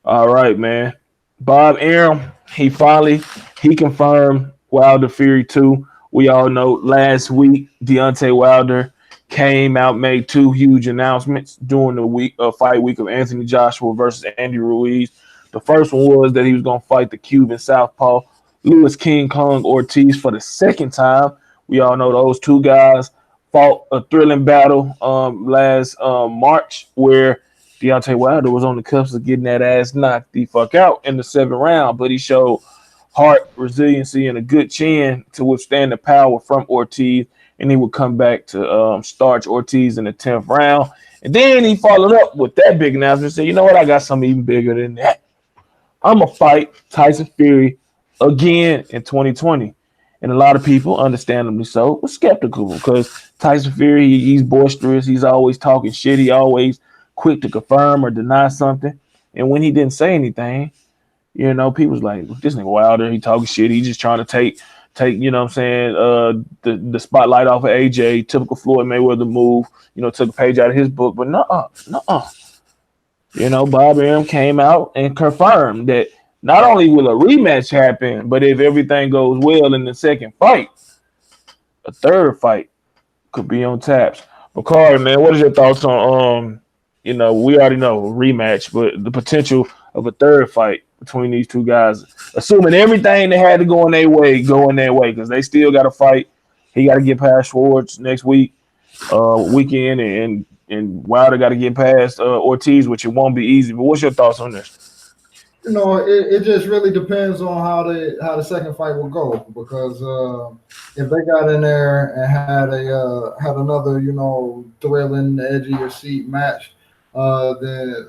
All right, man. Bob Arum, he confirmed Wilder Fury 2. We all know last week Deontay Wilder came out, made 2 huge announcements during the fight week of Anthony Joshua versus Andy Ruiz. The first one was that he was going to fight the Cuban southpaw Luis King Kong Ortiz for the second time. We all know those 2 guys fought a thrilling battle last March where Deontay Wilder was on the cusp of getting that ass knocked the fuck out in the 7th round, but he showed heart, resiliency, and a good chin to withstand the power from Ortiz, and he would come back to starch Ortiz in the 10th round. And then he followed up with that big announcement and said, you know what, I got something even bigger than that. I'm going to fight Tyson Fury again in 2020. And a lot of people, understandably so, were skeptical because Tyson Fury, he's boisterous. He's always talking shit. He always quick to confirm or deny something. And when he didn't say anything, people was like, this nigga Wilder, he talking shit. He just trying to take, you know what I'm saying, the spotlight off of AJ, typical Floyd Mayweather move, took a page out of his book. But nuh-uh. Bob Arum came out and confirmed that not only will a rematch happen, but if everything goes well in the second fight, a third fight could be on taps. Bakari, man, what is your thoughts on, we already know a rematch, but the potential of a third fight between these 2 guys, assuming everything that had to go in their way, because they still got to fight He got to get past Schwartz next weekend, and Wilder got to get past Ortiz, which it won't be easy. But what's your thoughts on this? It just really depends on how the second fight will go because if they got in there and had another thrilling edge of your seat match, then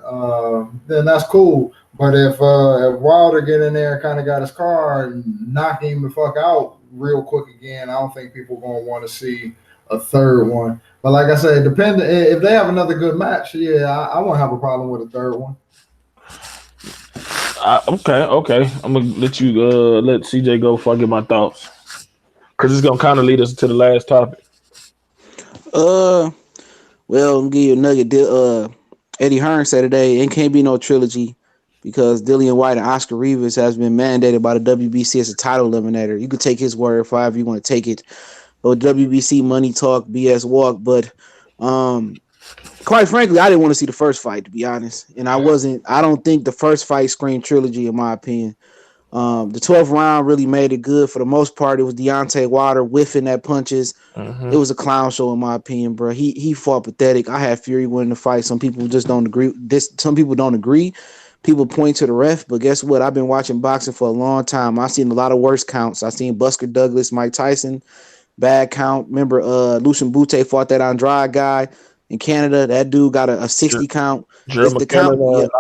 that's cool. But if Wilder get in there and kind of got his car and knock him the fuck out real quick again, I don't think people gonna want to see a third one. But like I said, depending if they have another good match, yeah, I won't have a problem with a third one. Okay. I'm gonna let you let CJ go before I get my thoughts, because it's gonna kind of lead us to the last topic. Well, I'll give you a nugget. Eddie Hearn said today it can't be no trilogy because Dillian White and Oscar Rivas has been mandated by the WBC as a title eliminator. You could take his word for however you want to take it. Or WBC money talk, BS walk, but quite frankly, I didn't want to see the first fight, to be honest. And I don't think the first fight screamed trilogy, in my opinion. The 12th round really made it good for the most part. It was Deontay Wilder whiffing at punches. It was a clown show, in my opinion, bro. He fought pathetic. I had Fury winning the fight. Some people just don't agree. Some people don't agree. People point to the ref, but guess what? I've been watching boxing for a long time. I've seen a lot of worse counts. I've seen Buster Douglas, Mike Tyson, bad count. Remember, Lucien Bute fought that Andrade guy in Canada. That dude got a 60 count. Gerald McKenna,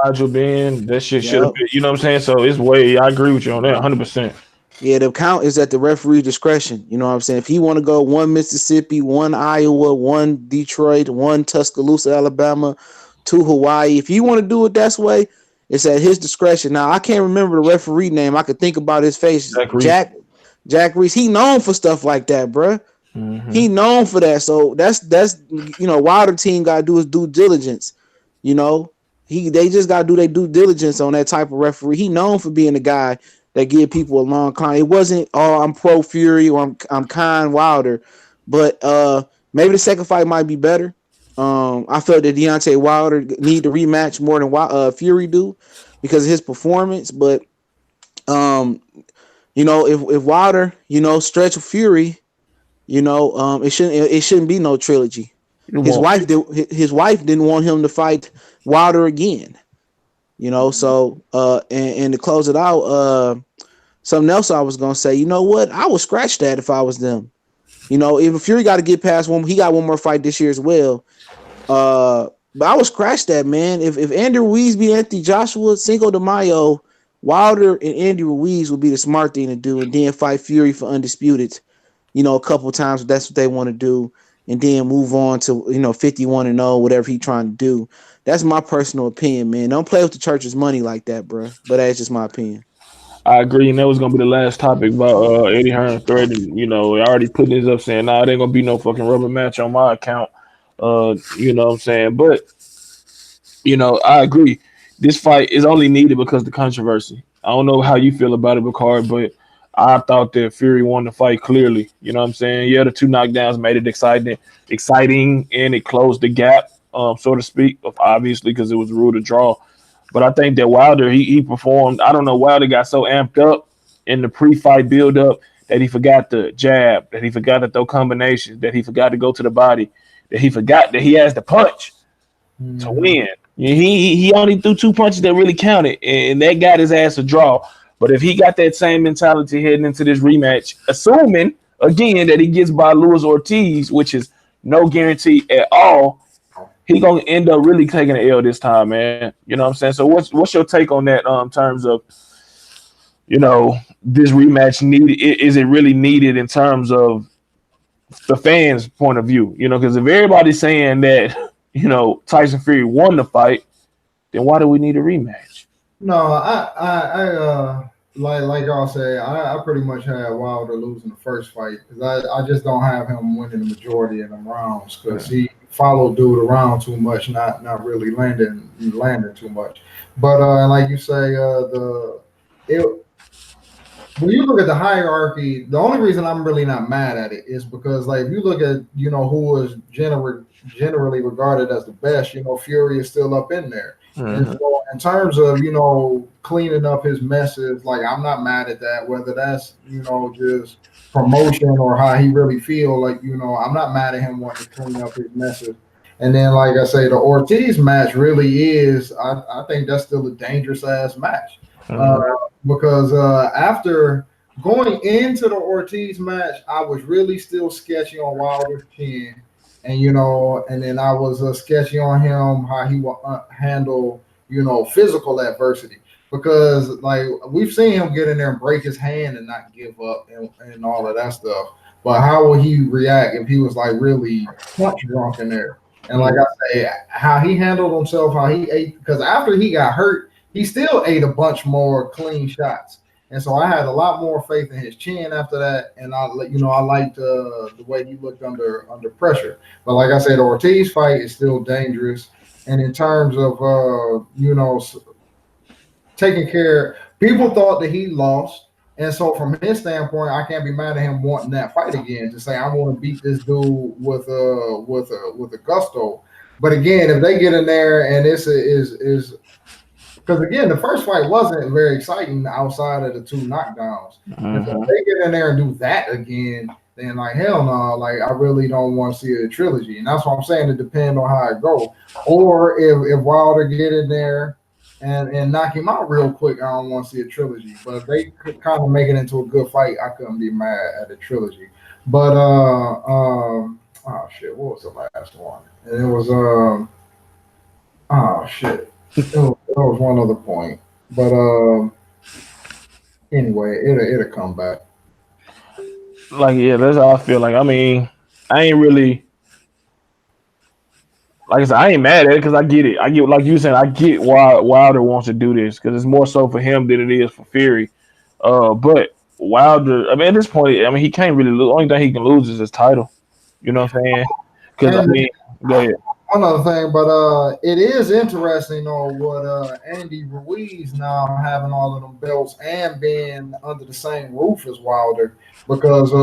Nigel Benn, that shit should have been, you know what I'm saying? So it's I agree with you on that 100%. Yeah, the count is at the referee discretion. You know what I'm saying? If he want to go 1 Mississippi, 1 Iowa, 1 Detroit, 1 Tuscaloosa, Alabama, 2 Hawaii, if you want to do it that way, it's at his discretion. Now, I can't remember the referee name. I could think about his face. Jack Reese. He known for stuff like that, bro. He known for that. So that's Wilder team got to do his due diligence. They just got to do their due diligence on that type of referee. He known for being the guy that give people a long climb. It wasn't, I'm pro Fury or I'm kind Wilder, but maybe the second fight might be better. I felt that Deontay Wilder need to rematch more than Fury do because of his performance. But if Wilder, stretch Fury, it shouldn't be no trilogy. His wife didn't want him to fight Wilder again. So and to close it out, something else I was gonna say. You know what? I would scratch that if I was them. If Fury got to get past one, he got one more fight this year as well. But I would scratch that, man. If Andy Ruiz beat Anthony Joshua, Cinco de Mayo, Wilder and Andy Ruiz would be the smart thing to do, and then fight Fury for undisputed. A couple times if that's what they want to do, and then move on to 51-0, whatever he's trying to do. That's my personal opinion, man. Don't play with the church's money like that, bro. But that's just my opinion. I agree, and that was gonna be the last topic about Eddie Hearn threatening. Already putting this up saying, "Nah, there ain't gonna be no fucking rubber match on my account." You know what I'm saying? But I agree. This fight is only needed because of the controversy. I don't know how you feel about it, Bacard, but I thought that Fury won the fight clearly. You know what I'm saying? Yeah, the 2 knockdowns made it exciting, and it closed the gap, so to speak, obviously, because it was a rule to draw. But I think that Wilder, he performed. I don't know, Wilder got so amped up in the pre-fight build-up that he forgot the jab, that he forgot to throw combinations, that he forgot to go to the body, that he forgot that he has to punch to win. He only threw 2 punches that really counted, and that got his ass a draw. But if he got that same mentality heading into this rematch, assuming, again, that he gets by Luis Ortiz, which is no guarantee at all, he going to end up really taking an L this time, man. You know what I'm saying? So what's your take on that in terms of, this rematch needed? Is it really needed in terms of the fans' point of view? Because if everybody's saying that, Tyson Fury won the fight, then why do we need a rematch? No, I like y'all say, I pretty much had Wilder losing the first fight because I just don't have him winning the majority of them rounds because he followed dude around too much, not really landing too much. But like you say, when you look at the hierarchy, the only reason I'm really not mad at it is because, like, if you look at who was generally regarded as the best, Fury is still up in there. And in terms of cleaning up his messes, like I'm not mad at that. Whether that's just promotion or how he really feel, like I'm not mad at him wanting to clean up his messes. And then, like I say, the Ortiz match really is. I think that's still a dangerous ass match because after going into the Ortiz match, I was really still sketchy on Wilder's chin, and then I was sketchy on him how he will handle physical adversity because like we've seen him get in there and break his hand and not give up and all of that stuff. But how will he react if he was like really punch drunk in there? And like I say, how he handled himself, how he ate, because after he got hurt, he still ate a bunch more clean shots. And so I had a lot more faith in his chin after that. And I liked the way he looked under pressure. But like I said, the Ortiz fight is still dangerous. And in terms of, taking care, people thought that he lost. And so from his standpoint, I can't be mad at him wanting that fight again to say I want to beat this dude with a gusto. But again, if they get in there and this is because again, the first fight wasn't very exciting outside of the 2 knockdowns. And so if they get in there and do that again, then like hell no, like I really don't want to see a trilogy. And that's what I'm saying. It depends on how it goes. Or if Wilder get in there and knock him out real quick, I don't want to see a trilogy. But if they could kind of make it into a good fight, I couldn't be mad at a trilogy. But oh shit, what was the last one? And it was oh shit, it was one other point. But anyway, it'll come back. Like yeah, that's how I feel. Like I mean, I ain't really. Like I said, I ain't mad at it because I get it. I get like you said, I get why Wilder wants to do this because it's more so for him than it is for Fury. But Wilder, I mean, at this point, I mean, he can't really lose. The only thing he can lose is his title. You know what I'm saying? Because I mean, go ahead. One other thing, but it is interesting though what Andy Ruiz now having all of them belts and being under the same roof as Wilder because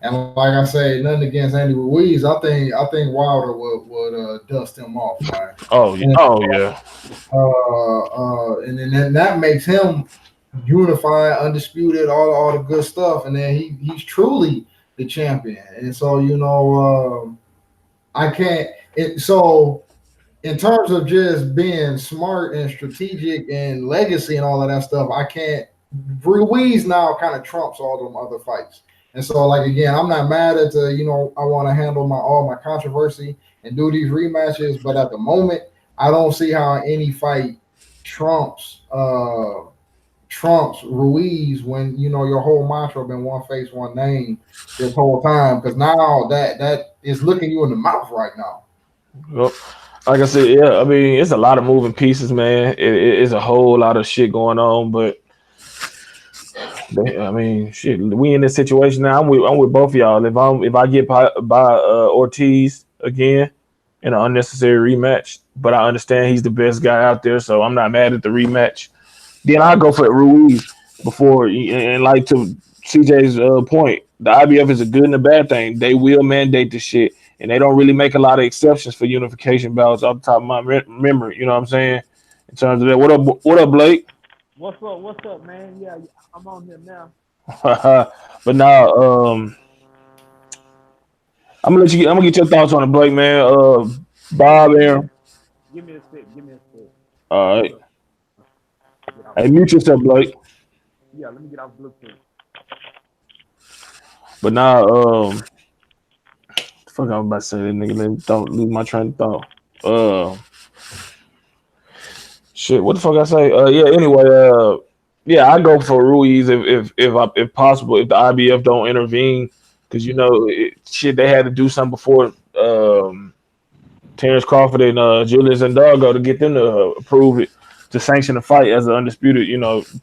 and like I say, nothing against Andy Ruiz. I think Wilder would dust him off, man. Oh yeah, And then that makes him unified, undisputed, all the good stuff. And then he's truly the champion. And so I can't. So in terms of just being smart and strategic and legacy and all of that stuff, I can't. Ruiz now kind of trumps all them other fights. And so, like again, I'm not mad at I want to handle all my controversy and do these rematches, but at the moment, I don't see how any fight trumps Ruiz when your whole mantra been one face, one name this whole time. Because now that is looking you in the mouth right now. Well, like I said, yeah, I mean, it's a lot of moving pieces, man. It's a whole lot of shit going on, but. I mean, shit. We in this situation now. I'm with both of y'all. If I get by Ortiz again in an unnecessary rematch, but I understand he's the best guy out there, so I'm not mad at the rematch. Then I go for Ruiz before. And like to CJ's point, the IBF is a good and a bad thing. They will mandate this shit, and they don't really make a lot of exceptions for unification bouts off the top of my memory. You know what I'm saying? In terms of that, what up, Blake? What's up, man? Yeah, I'm on here now. But now, I'm gonna get your thoughts on it, Blake, man. Bob, Arum. Give me a stick. All right. Hey, mute yourself, Blake. Yeah, let me get off Bluetooth. But now, fuck, I was about to say that nigga. Don't lose my train of thought. Shit, what the fuck I say? Yeah. Anyway, yeah, I go for Ruiz if possible if the IBF don't intervene because shit they had to do something before Terrence Crawford and Julius Ndogo to get them to approve it to sanction the fight as an undisputed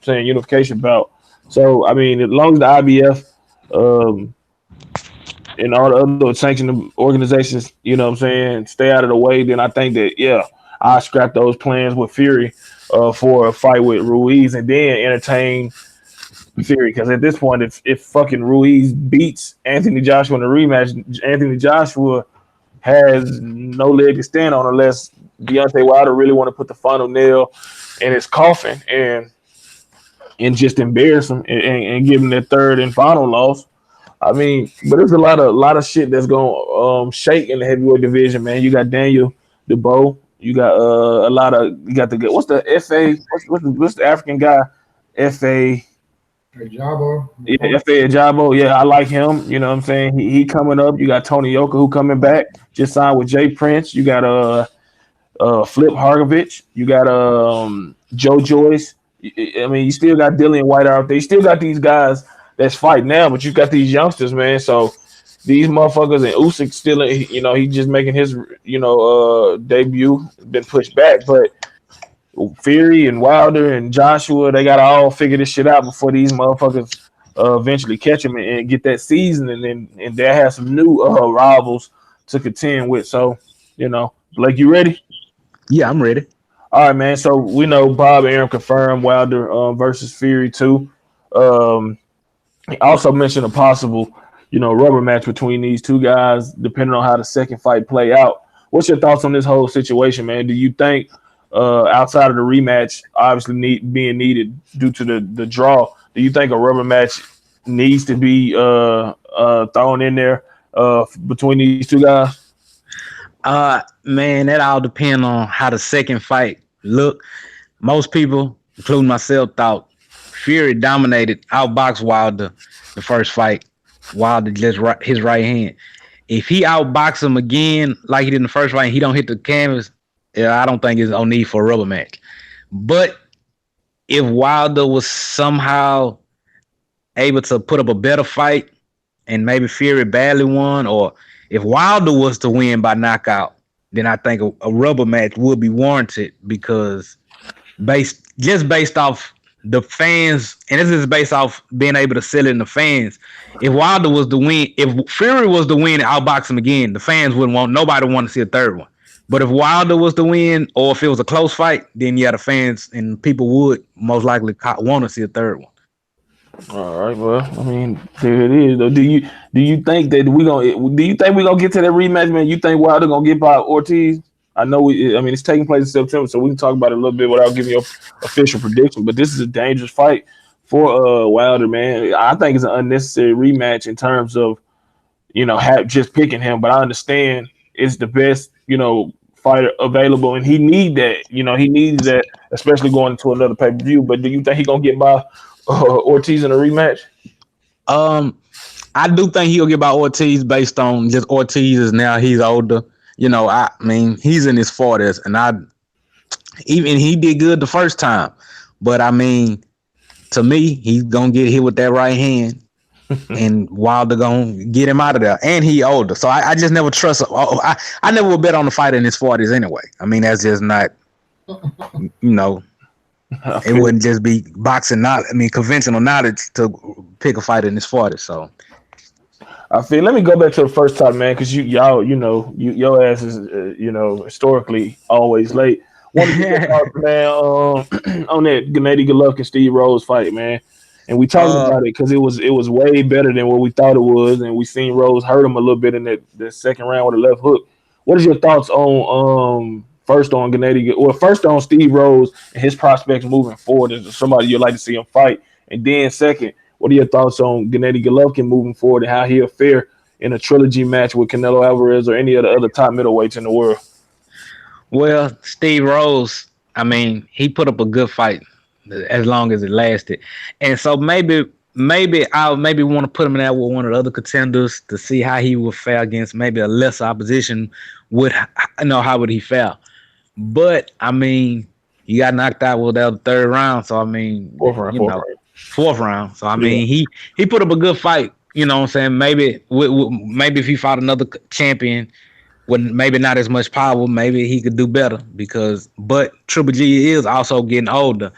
saying unification bout. So I mean, as long as the IBF and all the other sanctioned organizations, stay out of the way, then I think that I scrap those plans with Fury for a fight with Ruiz and then entertain Fury because at this point, if fucking Ruiz beats Anthony Joshua in the rematch, Anthony Joshua has no leg to stand on unless Deontay Wilder really want to put the final nail in his coffin and just embarrass him and give him their third and final loss. I mean, but there's a lot of shit that's gonna shake in the heavyweight division, man. You got Daniel DeBow. You got a lot of you got the what's the FA what's the African guy FA Jabo. yeah, FA Ajabo. Yeah, I like him. You know what I'm saying? He coming up. You got Tony Yoka who coming back. Just signed with Jay Prince. You got Flip Hargovich. You got Joe Joyce. I mean, you still got Dillian White out there. You still got these guys that's fighting now, but you got these youngsters, man. So these motherfuckers and Usyk still, he just making his, debut. Been pushed back, but Fury and Wilder and Joshua, they gotta all figure this shit out before these motherfuckers eventually catch him and get that season, and they have some new rivals to contend with. So, Blake, you ready? Yeah, I'm ready. All right, man. So we know Bob Arum confirmed Wilder versus Fury too. He also mentioned a possible, rubber match between these two guys, depending on how the second fight play out. What's your thoughts on this whole situation, man? Do you think outside of the rematch, obviously being needed due to the draw, do you think a rubber match needs to be thrown in there between these two guys? Man, that all depends on how the second fight look. Most people, including myself, thought Fury dominated, outboxed Wilder the first fight. Wilder just his right hand. If he outboxes him again like he did in the first fight, and he don't hit the canvas, I don't think there's no need for a rubber match. But if Wilder was somehow able to put up a better fight and maybe Fury badly won, or if Wilder was to win by knockout, then I think a rubber match would be warranted because based off the fans, and this is based off being able to sell it in the fans. If Wilder was to win, if Fury was to win and outbox him again, the fans wouldn't nobody would want to see a third one. But if Wilder was to win, or if it was a close fight, then yeah, the fans and people would most likely want to see a third one. All right, well, I mean, there it is. Though, do you think that we're gonna get to that rematch, man? You think Wilder gonna get by Ortiz? I know it's taking place in September, so we can talk about it a little bit without giving you an official prediction. But this is a dangerous fight for Wilder, man. I think it's an unnecessary rematch in terms of just picking him. But I understand it's the best fighter available, and he needs that, especially going into another pay-per-view. But do you think he's gonna get by Ortiz in a rematch? I do think he'll get by Ortiz based on just Ortiz is now he's older. I mean, he's in his 40s, and he did good the first time. But I mean, to me, he's gonna get hit with that right hand, and Wilder gonna get him out of there. And he older, so I just never trust. I never would bet on the fighter in his 40s anyway. I mean, that's just not, It wouldn't just be boxing conventional knowledge to pick a fighter in his 40s. So. I feel. Let me go back to the first time, man, because your ass is, historically always late. Want to get your man, on that Gennady Golovkin Steve Rose fight, man, and we talked about it because it was way better than what we thought it was, and we seen Rose hurt him a little bit in that second round with a left hook. What is your thoughts on first on Gennady, or first on Steve Rose and his prospects moving forward? Is there somebody you'd like to see him fight? And then second, what are your thoughts on Gennady Golovkin moving forward and how he'll fare in a trilogy match with Canelo Alvarez or any of the other top middleweights in the world? Well, Steve Rose, I mean, he put up a good fight as long as it lasted. And so maybe I'll want to put him in there with one of the other contenders to see how he would fare against maybe a lesser opposition. How would he fare? But, I mean, he got knocked out with that third round. So, I mean, fourth round. So I mean, he put up a good fight. You know what I'm saying? Maybe if he fought another champion with maybe not as much power, maybe he could do better. But Triple G is also getting older,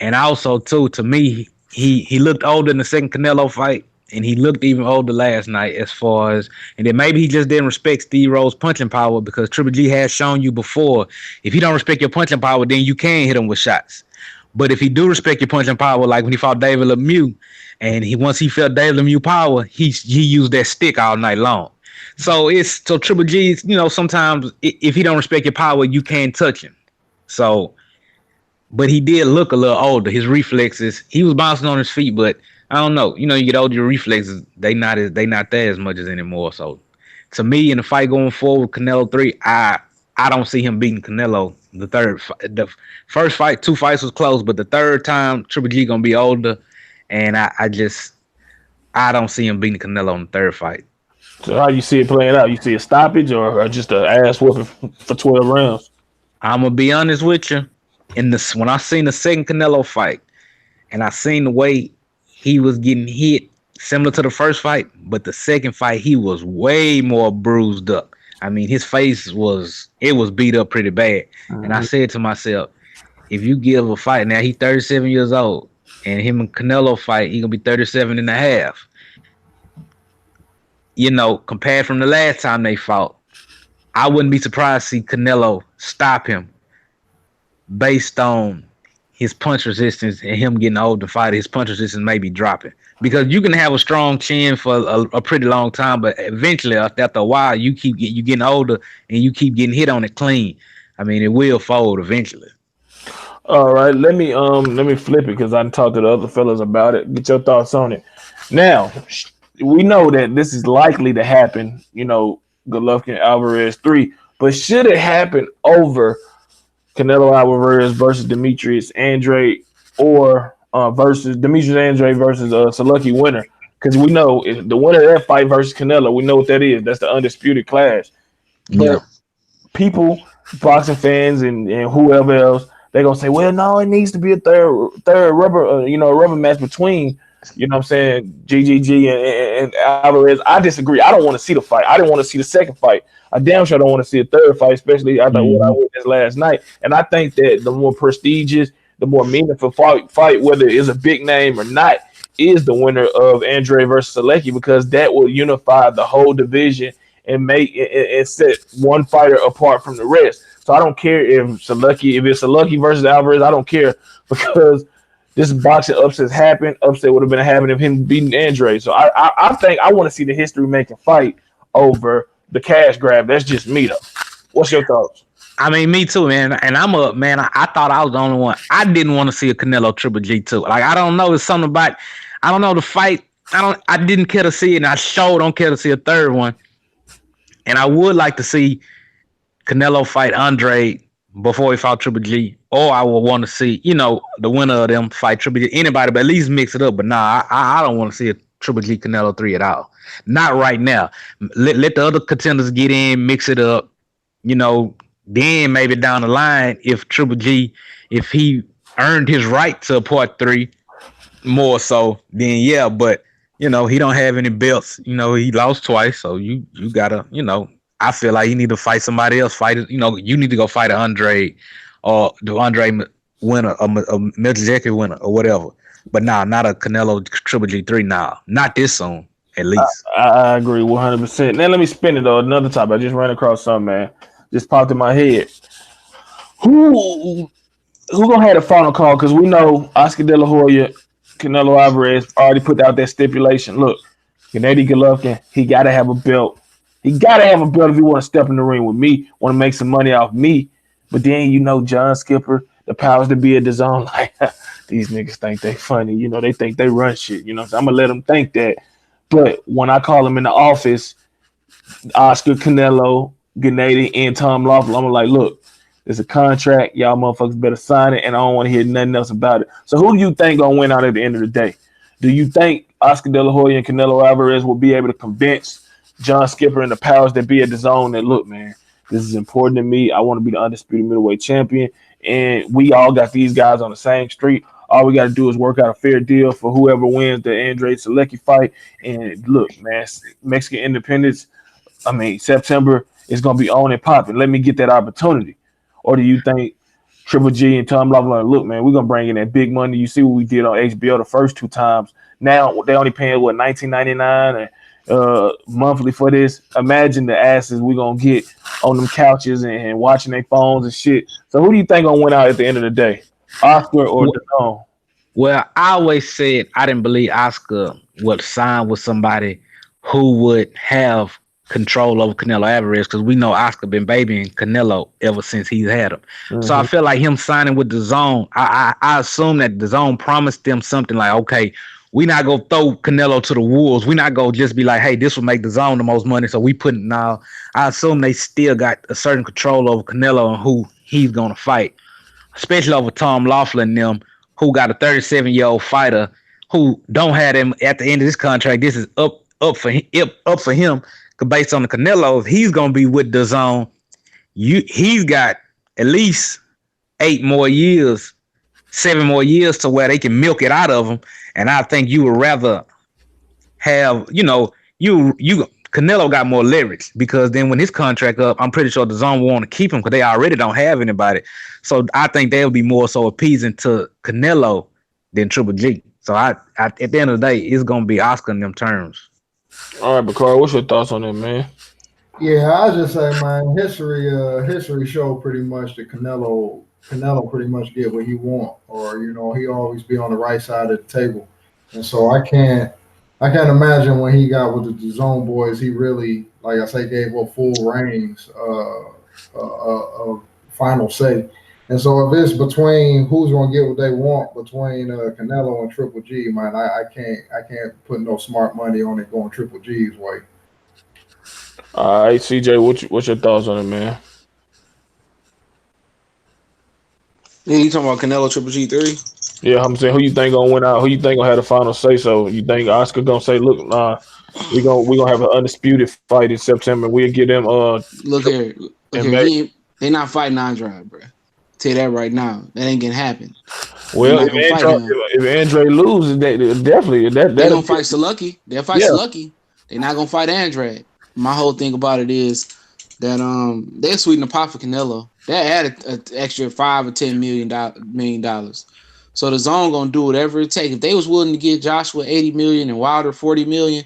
and also too, to me, he looked older in the second Canelo fight, and he looked even older last night. And then maybe he just didn't respect Steve Rose's punching power, because Triple G has shown you before, if you don't respect your punching power, then you can hit him with shots. But if he do respect your punching power, like when he fought David Lemieux, and once he felt David Lemieux power, he used that stick all night long. So Triple G, sometimes if he don't respect your power, you can't touch him. So, but he did look a little older. His reflexes, he was bouncing on his feet, but I don't know. You get older, your reflexes they not there as much as anymore. So, to me, in the fight going forward, Canelo 3, I don't see him beating Canelo. The first fight, 2 fights was close, but the third time Triple G gonna be older, and I don't see him beating Canelo in the third fight. So how you see it playing out? You see a stoppage or just an ass whooping for 12 rounds? I'm gonna be honest with you. When I seen the second Canelo fight, and I seen the way he was getting hit, similar to the first fight, but the second fight he was way more bruised up. I mean, his face was beat up pretty bad. Mm-hmm. And I said to myself, if you give a fight now, he's 37 years old, and him and Canelo fight, he gonna be 37 and a half. Compared from the last time they fought, I wouldn't be surprised to see Canelo stop him based on his punch resistance and him getting older fighter. His punch resistance may be dropping because you can have a strong chin for a pretty long time, but eventually after a while you getting older and you keep getting hit on it clean. I mean, it will fold eventually. All right, let me flip it because I talked to the other fellas about it. Get your thoughts on it. Now, we know that this is likely to happen. Golovkin Alvarez 3, but should it happen over Canelo Alvarez versus Demetrius Andrade or versus Demetrius Andrade versus Selecki winner? Because we know if the winner of that fight versus Canelo, we know what that is. That's the undisputed clash. But people, boxing fans and whoever else, they're gonna say, well, no, it needs to be a third rubber match between, GGG and Alvarez. I disagree. I don't want to see the fight. I didn't want to see the second fight. I damn sure don't want to see a third fight, especially after what I witnessed last night. And I think that the more prestigious, the more meaningful fight, whether it's a big name or not, is the winner of Andrade versus Selecki, because that will unify the whole division and make and set one fighter apart from the rest. So I don't care if it's Selecki versus Alvarez. I don't care, because this boxing upset happened. Upset would have been happening if him beating Andrade. So I think I want to see the history making fight over the cash grab. That's just me though. What's your thoughts? I mean, me too, man. And I thought I was the only one. I didn't want to see a Canelo Triple G too. Like, I don't know. It's something about, I don't know, the fight. I didn't care to see it, and I sure don't care to see a third one. And I would like to see Canelo fight Andrade before he fought Triple G. Or I would want to see, the winner of them fight Triple G. Anybody, but at least mix it up. But nah, I don't want to see a Triple G Canelo 3 at all. Not right now. Let the other contenders get in, mix it up. Then maybe down the line, if Triple G, if he earned his right to a part 3 more so, then yeah. But he don't have any belts. He lost twice, so you gotta, I feel like you need to fight somebody else. You need to go fight an Andrade or the Andrade winner, a Mirzeki winner, or whatever. But nah, not a Canelo Triple G 3 now. Not this soon, at least. I agree 100%. Now let me spin it though. Another topic. I just ran across something, man. Just popped in my head. Who gonna have the final call? Because we know Oscar De La Hoya, Canelo Alvarez already put out that stipulation. Look, Gennady Golovkin, he gotta have a belt. He gotta have a belt if he want to step in the ring with me, want to make some money off me. But then John Skipper, the powers that be at the zone, like these niggas think they funny. They think they run shit. So I'm gonna let them think that. But when I call them in the office, Oscar, Canelo, Gennady, and Tom Lawful, I'm like, look, there's a contract. Y'all motherfuckers better sign it, and I don't want to hear nothing else about it. So who do you think gonna win out at the end of the day? Do you think Oscar De La Hoya and Canelo Alvarez will be able to convince John Skipper and the powers that be at the zone that, look, man, this is important to me. I want to be the undisputed middleweight champion, and we all got these guys on the same street. All we got to do is work out a fair deal for whoever wins the Andrade Selecki fight. And look, man, Mexican independence, September is going to be on and popping. Let me get that opportunity. Or do you think Triple G and Tom Lawler, look, man, we're going to bring in that big money. You see what we did on HBO the first 2 times. Now they only paying, $19.99 and monthly for this. Imagine the asses we're going to get on them couches and watching their phones and shit. So who do you think going to win out at the end of the day? Oscar or DeNone? Well, I always said I didn't believe Oscar would sign with somebody who would have control over Canelo Alvarez because we know Oscar been babying Canelo ever since he's had him. So I feel like him signing with the Zone, I assume that the Zone promised them something like, okay, we not gonna throw Canelo to the wolves. We not gonna just be like, hey, this will make the Zone the most money, so we put it now. I assume they still got a certain control over Canelo and who he's gonna fight, especially over Tom Laughlin and them, who got a 37-year-old fighter who don't have him at the end of this contract. This is up for him. Based on the Canelo, if he's gonna be with the Zone, he's got at least 8 more years, 7 more years to where they can milk it out of him. And I think you would rather have, Canelo got more leverage because then when his contract up, I'm pretty sure the Zone will want to keep him because they already don't have anybody. So I think they'll be more so appeasing to Canelo than Triple G. So I at the end of the day, it's gonna be Oscar in them terms. All right, Bakari, what's your thoughts on that, man? Yeah, I just say, man, history showed pretty much that Canelo pretty much get what he want, or he always be on the right side of the table, and so I can't imagine when he got with the Zone boys, he really, like I say, gave up full reins of final say. And so if it's between who's gonna get what they want between Canelo and Triple G, man, I can't put no smart money on it going Triple G's way. All right, CJ, what's your thoughts on it, man? Yeah, you talking about Canelo Triple G 3? Yeah, I'm saying, who you think gonna win out? Who you think gonna have the final say? So you think Oscar gonna say, look, we gonna have an undisputed fight in September. We'll get them. Look here, they not fighting Andrade, bro. Tell you that right now. That ain't gonna happen. Well, if Andre loses, they definitely they gonna fight Salucky. They'll fight Salucky. They're not gonna fight Andrade. My whole thing about it is that they're sweetening the pot for Canelo. They added an extra $5 or $10 million. So the Zone gonna do whatever it takes. If they was willing to give Joshua $80 million and Wilder $40 million,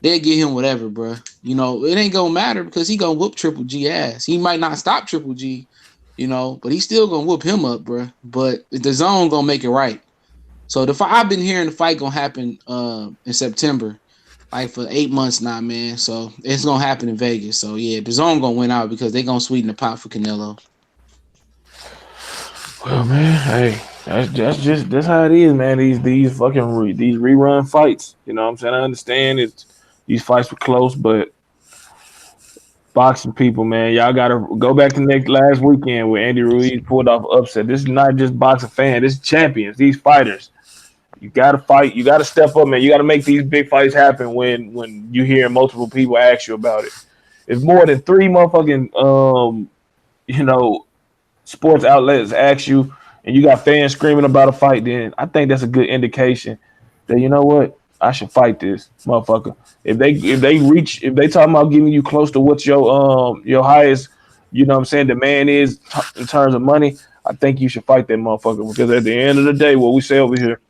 they'll give him whatever, bro. It ain't gonna matter because he gonna whoop Triple G ass. He might not stop Triple G, but he's still gonna whoop him up, bro. But the Zone gonna make it right. So I've been hearing the fight gonna happen in September, like for 8 months now, man. So it's gonna happen in Vegas. So yeah, the Zone gonna win out because they gonna sweeten the pot for Canelo. Well, man, hey, that's how it is, man. These fucking these rerun fights. You know what I'm saying? I understand these fights were close, but boxing people, man, y'all gotta go back to last weekend where Andy Ruiz pulled off an upset. This is not just boxing fans, this is champions, these fighters. You gotta fight, you gotta step up, man. You gotta make these big fights happen when you hear multiple people ask you about it. If more than 3 motherfucking sports outlets ask you and you got fans screaming about a fight, then I think that's a good indication that, you know what, I should fight this motherfucker. If they talking about giving you close to what your highest, demand is in terms of money, I think you should fight that motherfucker because at the end of the day, what we say over here,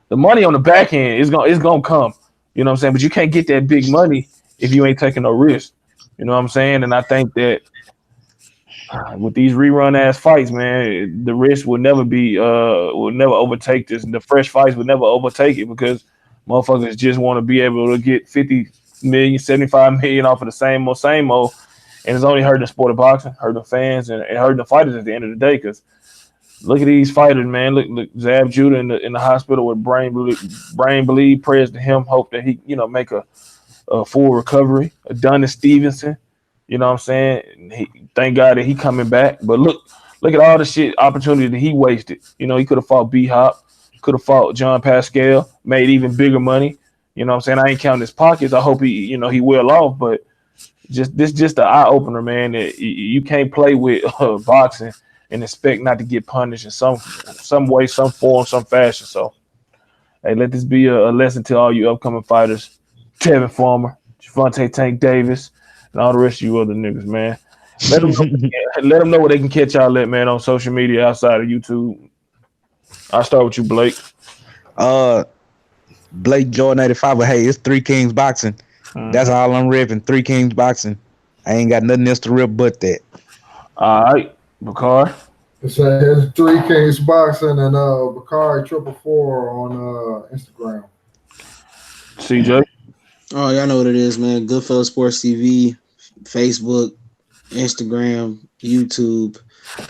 the money on the back end is gonna come. You know what I'm saying? But you can't get that big money if you ain't taking no risk. You know what I'm saying? And I think that with these rerun ass fights, man, the risk will never overtake this. The fresh fights will never overtake it because motherfuckers just want to be able to get 50 million, 75 million off of the same old. And it's only hurting the sport of boxing, hurting the fans, and hurting the fighters at the end of the day. Because look at these fighters, man. Look, Zab Judah in the hospital with brain bleed. Prayers to him. Hope that he, make a full recovery. Adonis Stevenson. You know what I'm saying? Thank God that he coming back. But look at all the shit opportunity that he wasted. He could have fought B-Hop, could have fought John Pascal, made even bigger money. You know what I'm saying? I ain't counting his pockets. I hope he well off. But just the eye opener, man. That you can't play with boxing and expect not to get punished in some way, some form, some fashion. So, hey, let this be a lesson to all you upcoming fighters. Tevin Farmer, Javante Tank Davis, and all the rest of you other niggas, man. Let them know where they can catch y'all at, man, on social media outside of YouTube. I'll start with you, Blake. Blake Jordan 85, but hey, it's 3 Kings Boxing. That's all I'm ripping. 3 Kings Boxing. I ain't got nothing else to rip but that. All right, Bakar. It's 3 Kings Boxing and Bakari 444 on Instagram. CJ. Oh, y'all know what it is, man. Goodfellas Sports TV, Facebook, Instagram, YouTube.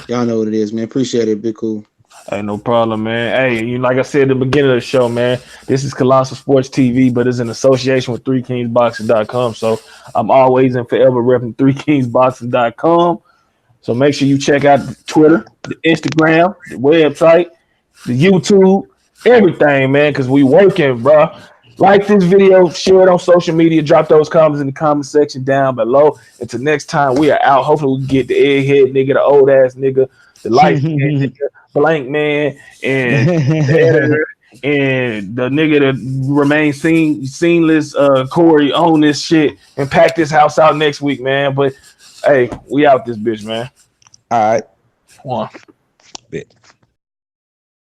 Y'all know what it is, man. Appreciate it. Big cool. Hey, no problem, man. Hey, like I said at the beginning of the show, man, this is Colossal Sports TV, but it's in association with 3kingsboxing.com. So I'm always and forever repping 3kingsboxing.com. So make sure you check out the Twitter, the Instagram, the website, the YouTube, everything, man, because we working, bro. Like this video, share it on social media, drop those comments in the comment section down below. Until next time, we are out. Hopefully, we can get the egghead nigga, the old ass nigga, the light skinned nigga, Blank Man, and the editor, and the nigga that remains seamless, Corey, on this shit and pack this house out next week, man. But hey, we out this bitch, man. All right. One. Bet.